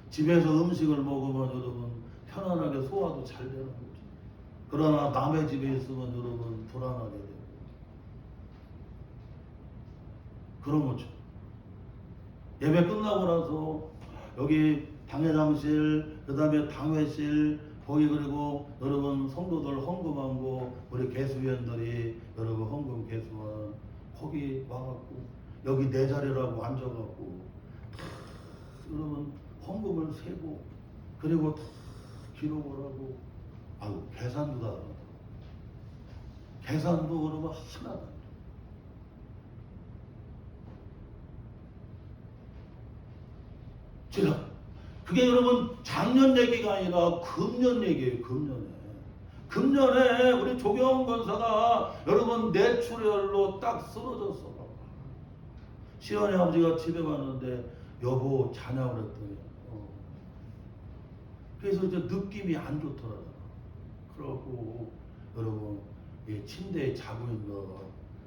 집에서 음식을 먹으면 여러분 편안하게 소화도 잘 되는 거죠. 그러나 남의 집에 있으면 여러분 불안하게 되고 그런 거죠. 예배 끝나고 나서 여기 당회장실, 그 다음에 당회실, 거기 그리고 여러분 성도들 헌금하고 우리 개수위원들이 여러분 헌금 개수원 거기 와갖고 여기 내 자리라고 앉아갖고 다 여러분 헌금을 세고 그리고 다 기록을 하고, 아유 계산도 다 하고 계산도 여러분 하나도 안 돼. 제가 그게 여러분 작년 얘기가 아니라 금년 얘기예요. 금년에 우리 조경원 권사가 여러분 뇌출혈로 딱 쓰러졌어. 시원이 아버지가 집에 갔는데 여보 자냐 그랬더니 그래서 이제 느낌이 안 좋더라고요. 그래갖고 여러분 침대에 자고 있는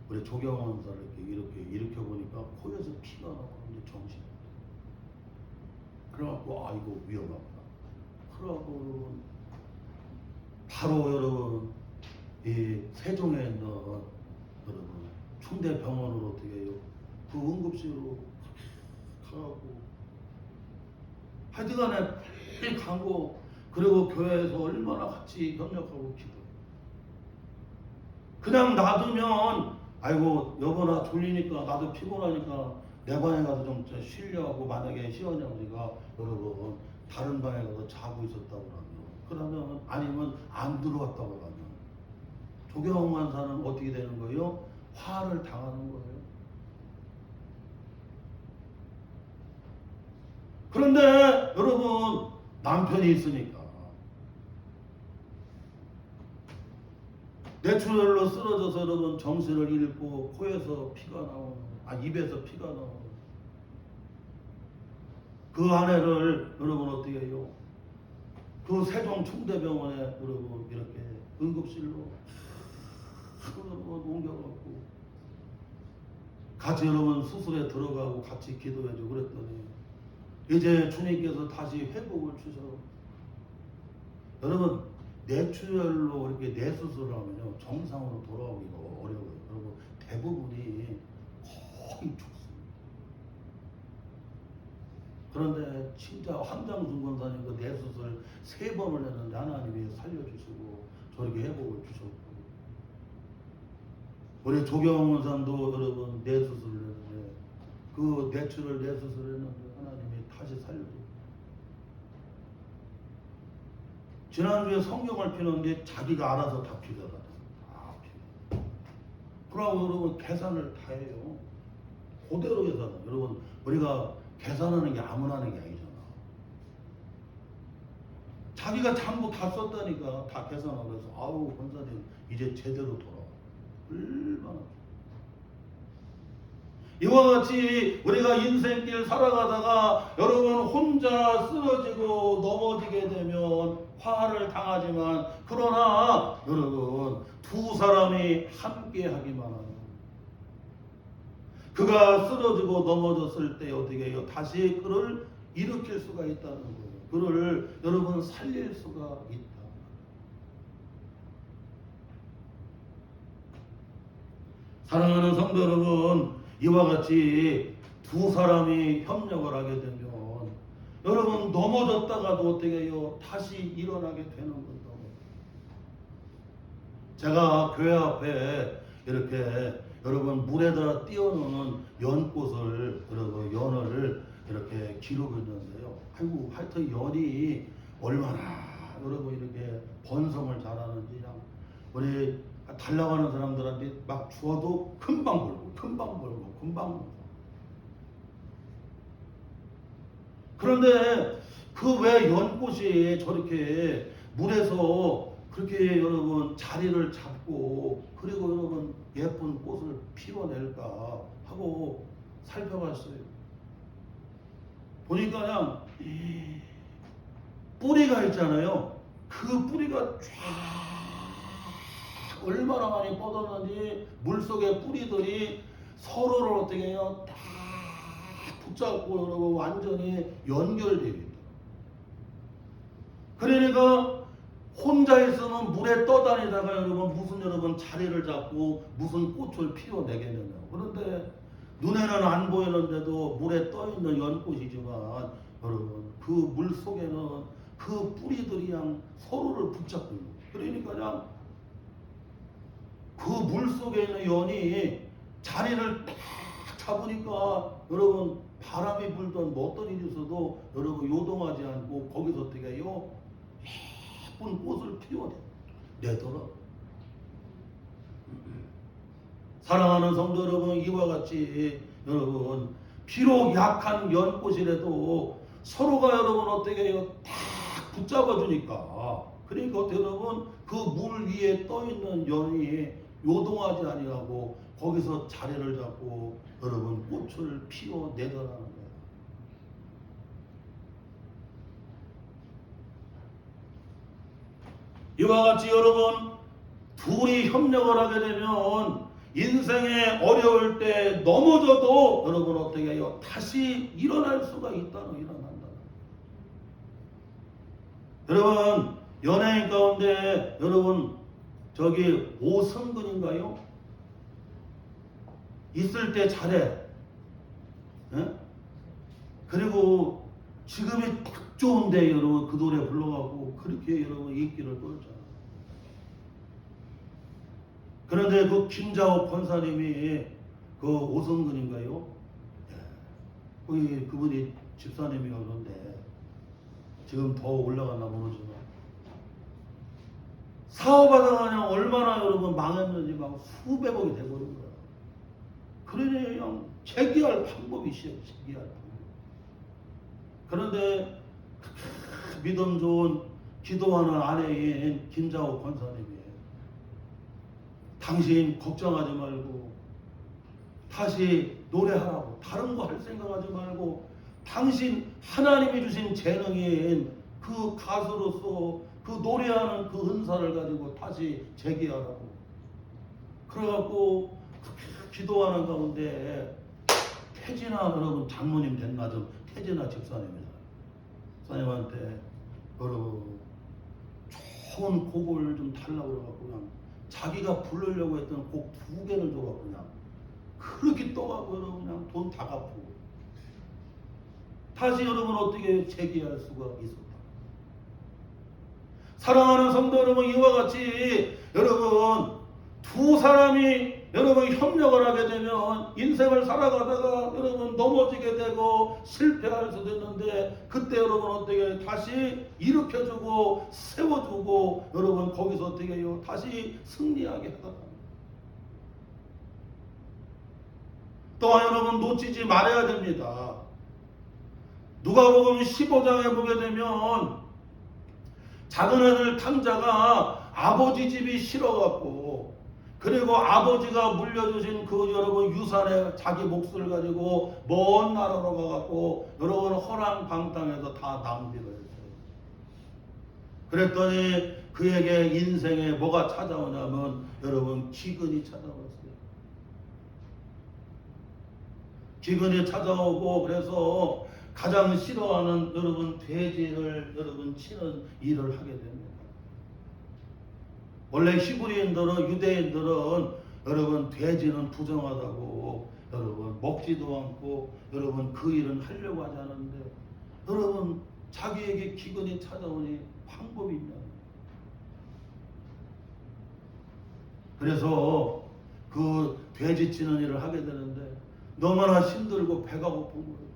우리 조경원 권사를 이렇게 일으켜 보니까 코에서 피가 나고 이제 정신이. 그래갖고 아 이거 위험하구나. 그래갖고 여러분 바로 여러분 이 세종에 있는 여러분 충대병원으로 어떻게 해요? 그 응급실로 가고 하여튼간에 빨리 가고 그리고 교회에서 얼마나 같이 협력하고 기도. 그냥 놔두면 아이고 여보나 졸리니까 나도 피곤하니까 내 방에 가서 좀 쉬려고 만약에 시어머니가 여러분 다른 방에 가서 자고 있었다고 그러면 아니면 안 들어왔다고 하면 조경환사는 어떻게 되는 거예요? 화를 당하는 거예요. 그런데 여러분 남편이 있으니까 뇌출혈로 쓰러져서 여러분 정신을 잃고 코에서 피가 나오는, 입에서 피가 나오는 그 아내를 여러분 어떻게 해요? 그 세종 충대병원에 여러분 이렇게 응급실로 여러분 옮겨갖고 같이 여러분 수술에 들어가고 같이 기도해주고 그랬더니 이제 주님께서 다시 회복을 주셔. 여러분 뇌출혈로 이렇게 뇌수술을 하면요 정상으로 돌아오기가 어려워요. 여러분 대부분이 거의 죽습니다. 그런데 진짜 황장순 권사님 그 뇌수술 3번을 했는데 하나님이 살려주시고 저렇게 회복을 주셨고, 우리 조경원 권사도 여러분 뇌수술을 했는데 그 뇌출혈 뇌수술을 했는데 하나님이 다시 살려주고, 지난주에 성경을 피는데 자기가 알아서 다 피더라. 그러고 여러분 계산을 다 해요. 그대로 계산을. 여러분 우리가 계산하는 게 아무나 하는 게 아니잖아. 자기가 장부 다 썼다니까 다 계산하고 그래서 아우 권사님 이제 제대로 돌아와. 얼마나 이와 같이 우리가 인생길 살아가다가 여러분 혼자 쓰러지고 넘어지게 되면 화를 당하지만, 그러나 여러분 두 사람이 함께 하기만 하면 그가 쓰러지고 넘어졌을 때 어떻게 해요? 다시 그를 일으킬 수가 있다는 거예요. 그를 여러분 살릴 수가 있다. 사랑하는 성도 여러분, 이와 같이 두 사람이 협력을 하게 되면 여러분 넘어졌다가도 어떻게 해요? 다시 일어나게 되는 겁니다. 제가 교회 앞에 이렇게 여러분 물에다 띄워놓는 연꽃을 여러분 연을 이렇게 기르고 있는데요. 아이고 하여튼 연이 얼마나 여러분 이렇게 번성을 잘하는지 그냥 우리 달라가는 사람들한테 막 주어도 금방 벌고 금방 벌고 금방 벌고. 그런데 그 왜 연꽃이 저렇게 물에서 그렇게 여러분 자리를 잡고 그리고 여러분 예쁜 꽃을 피워낼까 하고 살펴봤어요. 보니까 그냥 뿌리가 있잖아요. 그 뿌리가 쫙 얼마나 많이 뻗었는지 물속의 뿌리들이 서로를 어떻게 해요? 딱 붙잡고 여러분 완전히 연결되어 있다. 그러니까 혼자 있으면 물에 떠다니다가 여러분 무슨 여러분 자리를 잡고 무슨 꽃을 피워내겠느냐. 그런데 눈에는 안 보이는데도 물에 떠있는 연꽃이지만 여러분 그 물 속에는 그 뿌리들이 그냥 서로를 붙잡고 있는 거예요. 그러니까 그냥 그 물 속에 있는 연이 자리를 딱 잡으니까 여러분 바람이 불던 뭐 어떤 일이 있어도 여러분 요동하지 않고 거기서 어떻게 해요? 예쁜 꽃을 피워내더라. 사랑하는 성도 여러분, 이와 같이 여러분 비록 약한 연꽃이라도 서로가 여러분 어떻게 해요? 딱 붙잡아 주니까, 그러니까 어떻게 여러분 그 물 위에 떠 있는 연이 요동하지 아니하고 거기서 자리를 잡고 여러분 꽃을 피워내더라는 거예요. 이와 같이 여러분 둘이 협력을 하게 되면 인생에 어려울 때 넘어져도 여러분 어떻게 해요? 다시 일어날 수가 일어난다. 여러분 연예인 가운데 여러분 저기 오승근인가요? 있을 때 잘해. 예? 그리고 지금이 딱 좋은데 여러분 그 노래 불러가고 그렇게 여러분 인기를 끌었잖아. 그런데 그 김자옥 권사님이 그 오성근인가요? 그분이 집사님이가 그런데 지금 더 올라갔나 모르지만 사업하다가 그냥 얼마나 여러분 망했는지 막 수백억이 돼버린 거야. 그러니 그냥 재기할 방법이 있어요. 재기할 방법. 그런데 믿음 좋은 기도하는 아내인 김자옥 권사님이 당신 걱정하지 말고 다시 노래하라고 다른 거 할 생각하지 말고 당신 하나님이 주신 재능인 그 가수로서 그 노래하는 그 은사를 가지고 다시 재기하라고 그래갖고 기도하는 가운데 태진아 여러분 장모님 된 아들 태진아 집사님이다. 집사님한테 여러분 좋은 곡을 좀 달라고 그래갖고 그냥 자기가 부르려고 했던 곡 2개를 줘갖고 그냥 그렇게 떠가고 여러분 그냥 돈 다 갚고 다시 여러분 어떻게 재기할 수가 있었다. 사랑하는 성도 여러분 이와 같이 여러분 두 사람이 여러분 협력을 하게 되면 인생을 살아가다가 여러분 넘어지게 되고 실패할 수도 있는데 그때 여러분 어떻게 다시 일으켜주고 세워주고 여러분 거기서 어떻게 해요? 다시 승리하게 하다. 또한 여러분 놓치지 말아야 됩니다. 누가복음 15장에 보게 되면 작은 아들 탕자가 아버지 집이 싫어갖고 그리고 아버지가 물려주신 그 여러분 유산에 자기 몫을 가지고 먼 나라로 가갖고 여러분 허랑방탕해서 다 낭비를 했어요. 그랬더니 그에게 인생에 뭐가 찾아오냐면 여러분 기근이 찾아왔어요. 기근이 찾아오고 그래서 가장 싫어하는 여러분 돼지를 여러분 치는 일을 하게 됩니다. 원래 히브리인들은 유대인들은 여러분 돼지는 부정하다고 여러분 먹지도 않고 여러분 그 일은 하려고 하지 않는데 여러분 자기에게 기근이 찾아오니 방법이 있냐. 그래서 그 돼지 치는 일을 하게 되는데 너무나 힘들고 배가 고픈 거예요.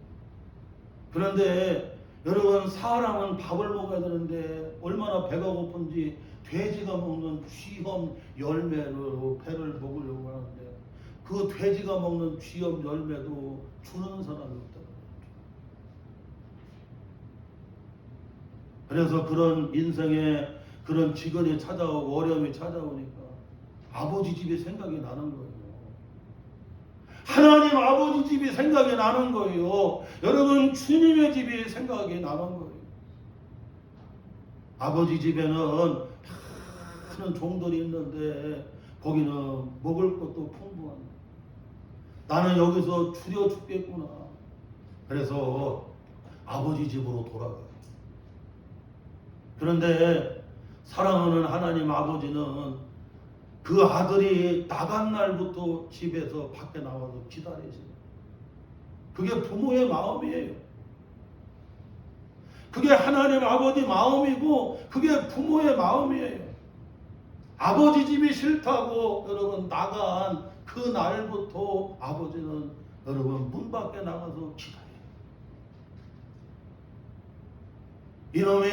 그런데 여러분 사람은 밥을 먹어야 되는데 얼마나 배가 고픈지 돼지가 먹는 쥐엄 열매로 배를 먹으려고 하는데 그 돼지가 먹는 쥐엄 열매도 주는 사람이 없다. 그래서 그런 인생에 그런 기근이 찾아오고 어려움이 찾아오니까 아버지 집이 생각이 나는 거예요. 하나님 아버지 집이 생각이 나는 거예요. 여러분 주님의 집이 생각이 나는 거예요. 아버지 집에는 많은 종들이 있는데 거기는 먹을 것도 풍부한 나는 여기서 줄여 죽겠구나. 그래서 아버지 집으로 돌아가요. 그런데 사랑하는 하나님 아버지는 그 아들이 나간 날부터 집에서 밖에 나와서 기다리세요. 그게 부모의 마음이에요. 그게 하나님 아버지 마음이고 그게 부모의 마음이에요. 아버지 집이 싫다고 여러분 나간 그 날부터 아버지는 여러분 문 밖에 나가서 기다려요. 이놈이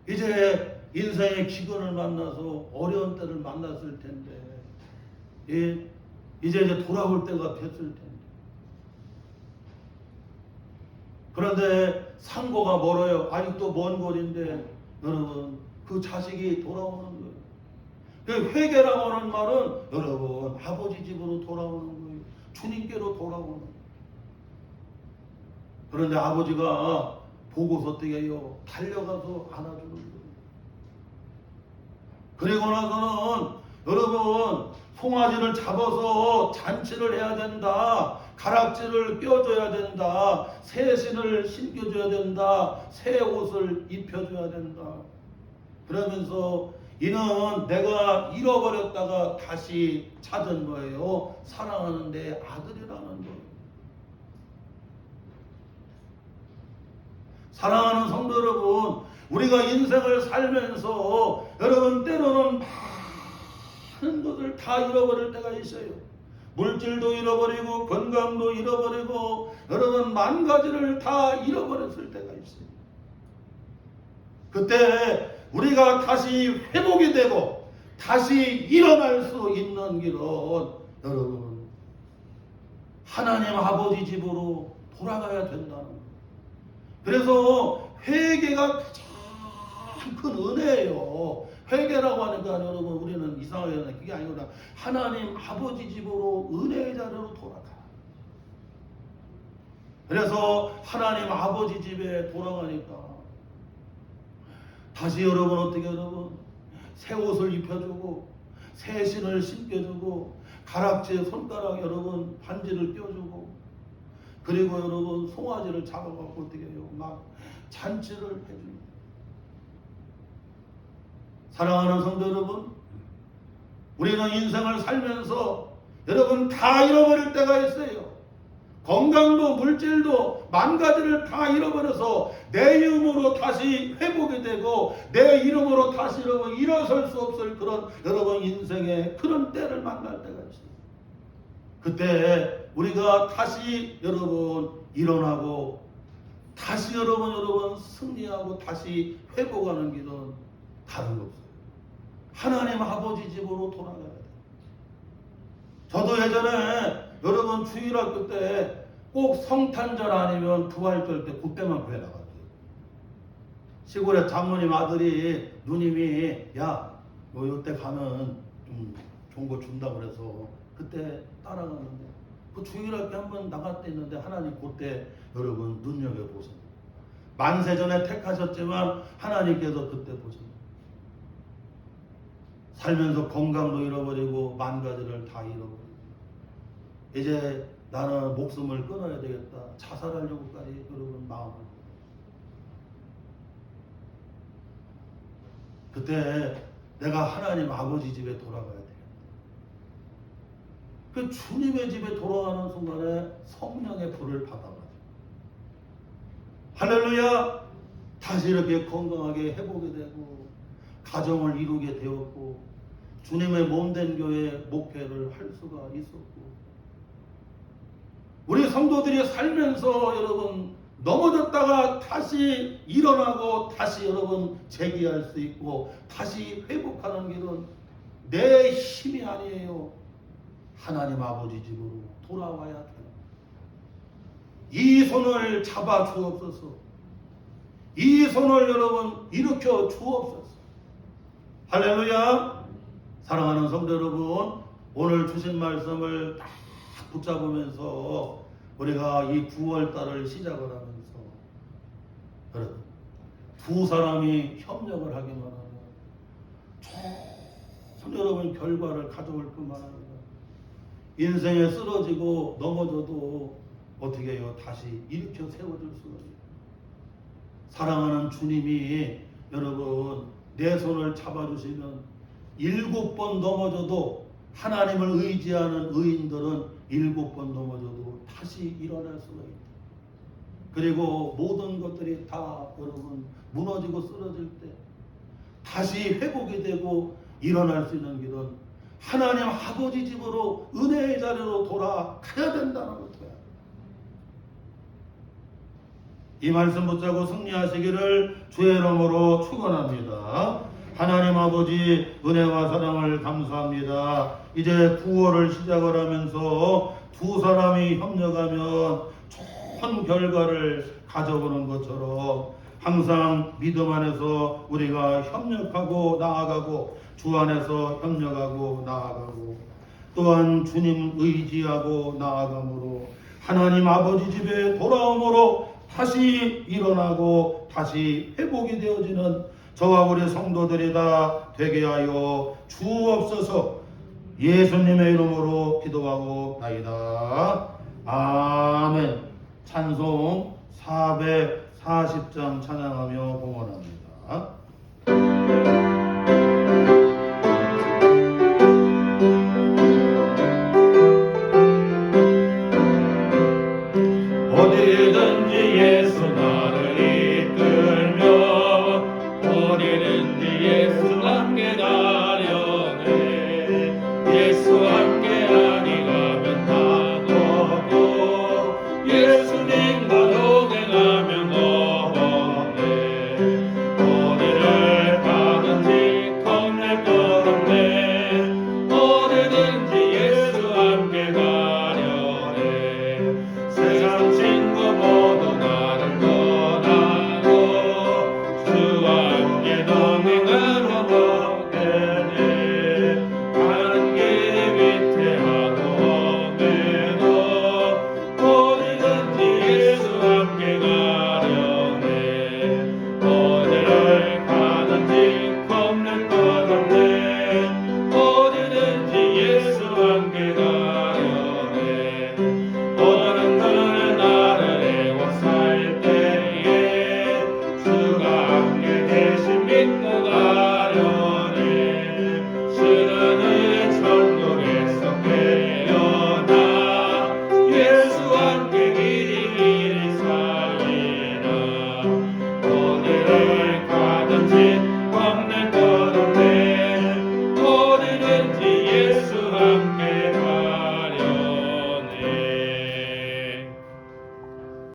이제 인생의 기근을 만나서 어려운 때를 만났을 텐데 이제 돌아올 때가 됐을 텐데 그런데 상고가 멀어요. 아직도 먼 거리인데 여러분 그 자식이 돌아오는 거예요. 그 회개라고 하는 말은 여러분 아버지 집으로 돌아오는 거예요. 주님께로 돌아오는 거예요. 그런데 아버지가 보고서 어떻게 해요? 달려가서 안아주는 거예요. 그리고 나서는 여러분 송아지를 잡아서 잔치를 해야 된다. 가락지를 껴줘야 된다. 새 신을 신겨줘야 된다. 새 옷을 입혀줘야 된다. 그러면서 이는 내가 잃어버렸다가 다시 찾은 거예요. 사랑하는 내 아들이라는 거예요. 사랑하는 성도 여러분, 우리가 인생을 살면서 여러분 때로는 많은 것을 다 잃어버릴 때가 있어요. 물질도 잃어버리고 건강도 잃어버리고 여러분 만 가지를 다 잃어버렸을 때가 있어요. 그때 우리가 다시 회복이 되고 다시 일어날 수 있는 길은 여러분 하나님 아버지 집으로 돌아가야 된다는 거예요. 그래서 회개가 가장 큰 은혜예요. 회개라고 하니까 여러분 우리는 이상하게 하는 그게 아니라 하나님 아버지 집으로 은혜의 자리로 돌아가. 그래서 하나님 아버지 집에 돌아가니까 다시 여러분 어떻게 여러분 새 옷을 입혀주고 새 신을 신겨주고 가락지에 손가락 여러분 반지를 껴주고 그리고 여러분 송아지를 잡아갖고 어떻게 해요? 막 잔치를 해줍니다. 사랑하는 성도 여러분, 우리는 인생을 살면서 여러분 다 잃어버릴 때가 있어요. 건강도 물질도 만 가지를 다 잃어버려서 내 이름으로 다시 회복이 되고 내 이름으로 다시 여러분 일어설 수 없을 그런 여러분 인생의 그런 때를 만날 때가 있어요. 그때 우리가 다시 여러분 일어나고 다시 여러분 승리하고 다시 회복하는 길은 다른 거 없어요. 하나님 아버지 집으로 돌아가야 돼요. 저도 예전에 여러분 주일학교 때 꼭 성탄절 아니면 부활절 때 그때만 교회 나갔어요. 시골에 장모님 아들이 누님이 야 너 이때 가면 좀 좋은 거 준다 그래서 그때 따라갔는데 그 주일학교 한번 나갔다 했는데 하나님 그때 여러분 눈여겨보세요. 만세전에 택하셨지만 하나님께서 그때 보세요. 살면서 건강도 잃어버리고 만 가지를 다 잃어버리고 이제 나는 목숨을 끊어야 되겠다 자살하려고까지 여러분 마음을 그때 내가 하나님 아버지 집에 돌아가야 되겠다. 그 주님의 집에 돌아가는 순간에 성령의 불을 받아가지고 할렐루야 다시 이렇게 건강하게 회복이 되고 가정을 이루게 되었고 주님의 몸된 교회 목회를 할 수가 있었고 우리 성도들이 살면서 여러분 넘어졌다가 다시 일어나고 다시 여러분 재기할 수 있고 다시 회복하는 길은 내 힘이 아니에요. 하나님 아버지 집으로 돌아와야 돼요. 이 손을 잡아 주옵소서. 이 손을 여러분 일으켜 주옵소서. 할렐루야. 사랑하는 성도 여러분, 오늘 주신 말씀을 딱 붙잡으면서 우리가 이 9월달을 시작을 하면서 여러분 두 사람이 협력을 하기만 하면 좋은 여러분 결과를 가져올 뿐만 아니라 인생에 쓰러지고 넘어져도 어떻게 해요? 다시 일으켜 세워줄 수가 있어요. 사랑하는 주님이 여러분 내 손을 잡아주시면 7번 넘어져도 하나님을 의지하는 의인들은 7번 넘어져도 다시 일어날 수가 있다. 그리고 모든 것들이 다 여러분 무너지고 쓰러질 때 다시 회복이 되고 일어날 수 있는 길은 하나님 아버지 집으로 은혜의 자리로 돌아가야 된다는 것이야. 이 말씀 붙잡고 승리하시기를 주의 이름으로 축원합니다. 하나님 아버지 은혜와 사랑을 감사합니다. 이제 9월을 시작을 하면서 두 사람이 협력하면 좋은 결과를 가져오는 것처럼 항상 믿음 안에서 우리가 협력하고 나아가고 주 안에서 협력하고 나아가고 또한 주님 의지하고 나아감으로 하나님 아버지 집에 돌아옴으로 다시 일어나고 다시 회복이 되어지는 저와 우리 성도들이 다 되게 하여 주옵소서. 예수님의 이름으로 기도하고 나이다. 아멘. 찬송 440장 찬양하며 봉헌합니다.